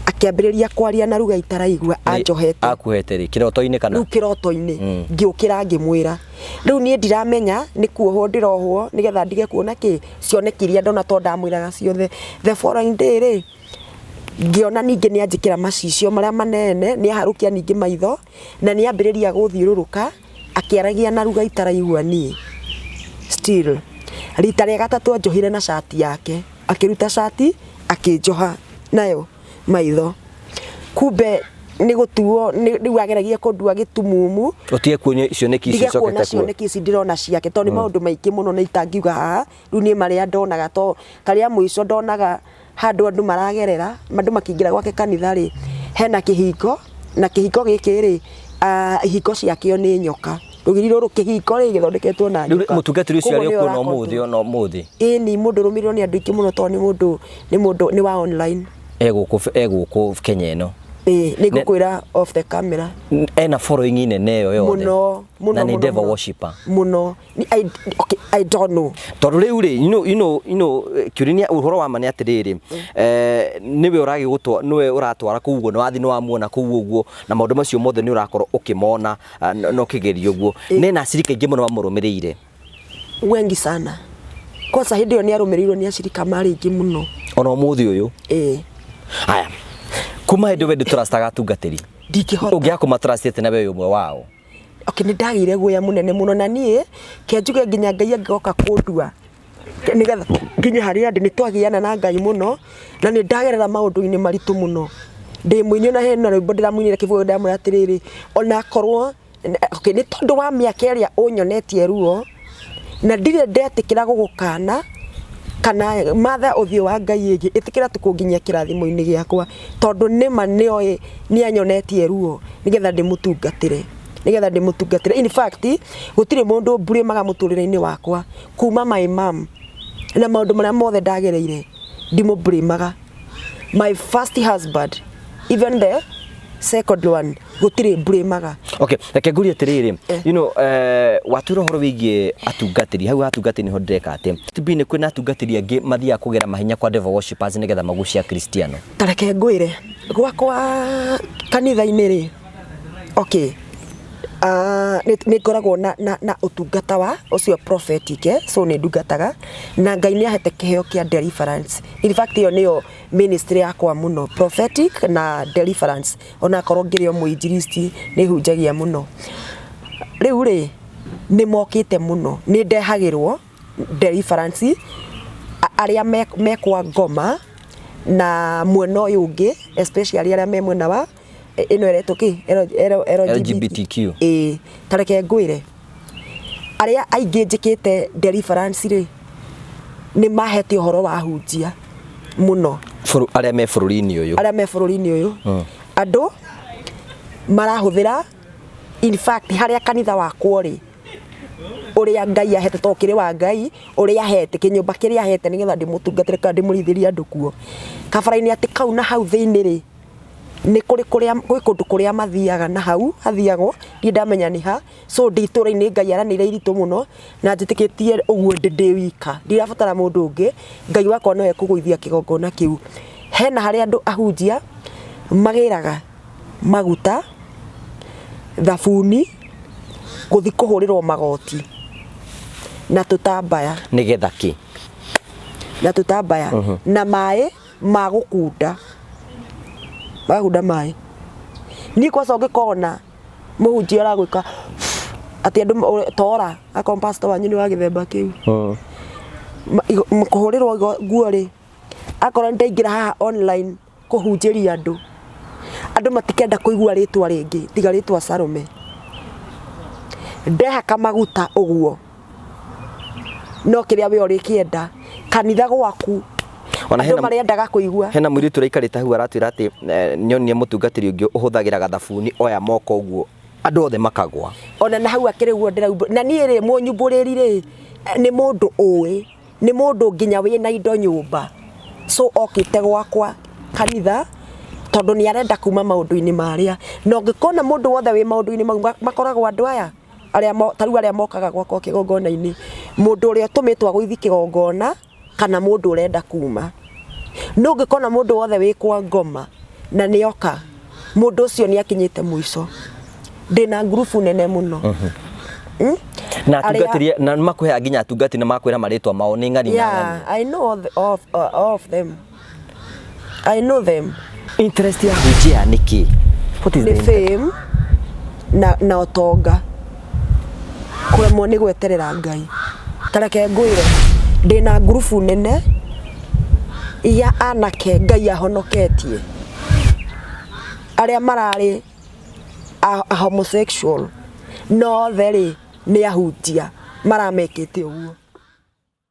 akiambiriria kwaria na ruga itaraigua anjohete akuhete ri kiroto-ini kana kiroto-ini ngiukira ngimwira riu nie ndiramenya ni kuohwo ndirohwo nigetha ndige kuona ki cionekiria ndona to ndamwiraga ciothe the following day ri ngiona ningi ni anjikira macicio maria manene ni harukia ningi maitho na ni ambiriria guthiururuka akiaragia na ruga itaraigua nie still rita ria gatatu anjohire na shati yake akiruta shati akinjoha nayo maitho kumbe ni gutuo ni wageragia kundua gitumumu utie kuonyo cioneki icio cokete kuo cioneki ici ndirona ciake to ni maundu maingi muno na itangiuga haha riu ni maria ndonaga to karia muico ndonaga handu andu maragerera andu makingira gwake kanitha ri hena kihingo na kihingo giki ri ihingo ciakio ni nyoka rugiri ruru kihingo ri githondeketwo na nyoka mutungatiri ucio ari kuona umuthi ni mundu rumirwo ni andu ingi muno to ni mundu ni wa online eguku Kenya ino ni gukwira off the camera ena following inene yo yothe muno na ni devil worshiper muno I don't know tondu riu ri you know kiurinia uhoro wa mani atiriri niwe uragi gutwa niwe uratwara kuugo ni wathi ni wamuona kuu uguo na maundu macio mothe ni urakorwo ukimona no kigerio uguo nena acirika ingi muno bamurumirire wengi sana kwanza hindi yo ni arumirirwo ni acirika mari ingi muno ona umuthi uyu haya kuma hindi we nditurastaga atungatiri ndingihota ungiakuma trustete na we umwe wao ni ndagire guya munene muno na nie kenjuge nginya Ngai angoka kundua nigetha nginya haria ndi ni twagiana na Ngai muno na ni ndagerera maundu-ini maritu muno ndi mwinyo na hena rwimbo ndiramwinira kivugo ndamwe atiriri ona korwo ni tondu wa miaka iria unyonetie ruo na ndire ndetikira gugukana kana matha uthio wa Ngai igi itikira tukunginya kirathimo-ini giakwa tondu nima nioe ni anyonetie ruo nigetha ndimutungatire in fact gutire mundu mburimaga muturire-ini wakwa kuma my mom na maundu maria mothe ndagereire ndimuburimaga my first husband even the second one gutire mburimaga. Okay, reke ngurie atiriri you know waturo horo wigie atungatiri hau atungatiri ni ho ndeka ate tibine kwina atungatiri angi mathia kugera mahinya kwa devil worshipers nigetha magucia Kristiano. Tareke ngwire gwakwa kanitha-ini ri okay ni ngoragwo na utungata wa ucio prophetic so ni ndungataga na Ngai ni ahete kiheo kia deliverance. In fact iyo niyo ministry yakwa muno, prophetic na deliverance. Ona korwo ngirio muinjilisti ni hunjagia muno. Riu ri ni mokite muno ni ndehagirwo deliverance aria mekwa ngoma na mwena uyu ungi especially aria me mwena wa ino ereto ki LGBTQ tareke ngwire aria aingi njikite deliverance ri ni mahete uhoro wa hunjia muno aria me bururi-ini uyu andu marahuthira in fact haria kanitha wakwo ri uria Ngai ahete tokire wa Ngai uria ahete kinyumba kiria ahete nigetha ndimutungatire ka ndimurithiria andu kuo kabara-ini ati kau na hau thiini ri ni kuri kundu kuria mathiaga na hau hathiagwo ndi ndamenya ni ha so nditura-ini Ngai aranire iritu muno na njitikitie uguo ndi wika ndirabatara mundu ungi Ngai wakwa no ekugwithia kigongona kiu hena haria andu ahunjia magiraga maguta thabuni guthi kuhurirwo magoti na tutambaya nigetha ki na tutambaya na mai magukunda mai ni kwa soge kona muhunjia ra gwika ati andu tora a pastor wanyu ni wa githemba kiu mukuhurirwo guo ri akora ndaingira haha online kuhunjiria andu matikenda kuigua ritwa ringi tiga ritwa Salome ndehaka maguta uguo no kiria we uri kienda kanitha gwaku ona hena mariendaga kuigua hena mwiri turaikarite hau aratwira ati nyonie mutungatiri ungi uhuthagira gathabuni oya moko uguo andu othe makagwa ona na hau akiriguo ndiraumbura na nie ri munyumburiri ri ni mundu uwi ni mundu nginya wina indo nyumba so okite gwakwa kanitha tondu ni arenda kuma maundu-ini maria no ngikona mundu wothe wi maundu-ini mau makoragwo andu aya aria mokaga gwakwa kigongona-ini mundu uria utumitwo gwithi kigongona kana mundu urenda kuma no ngikona mundu wothe wi kwa ngoma na nioka mundu ucio ni akinyite mwico ndina ngurubu nene muno na atungatiria na makuhe nginya atungati na makwira maritwa mao ni ngani yeah I know of them interest ya hujia niki what is the fame na otonga kuremwo ni gweterera Ngai tareke ngwire ndina ngurubu nene ya anake Ngai ahonoketie aria marari a homosexual no theri ni ahunjia maramekete uguo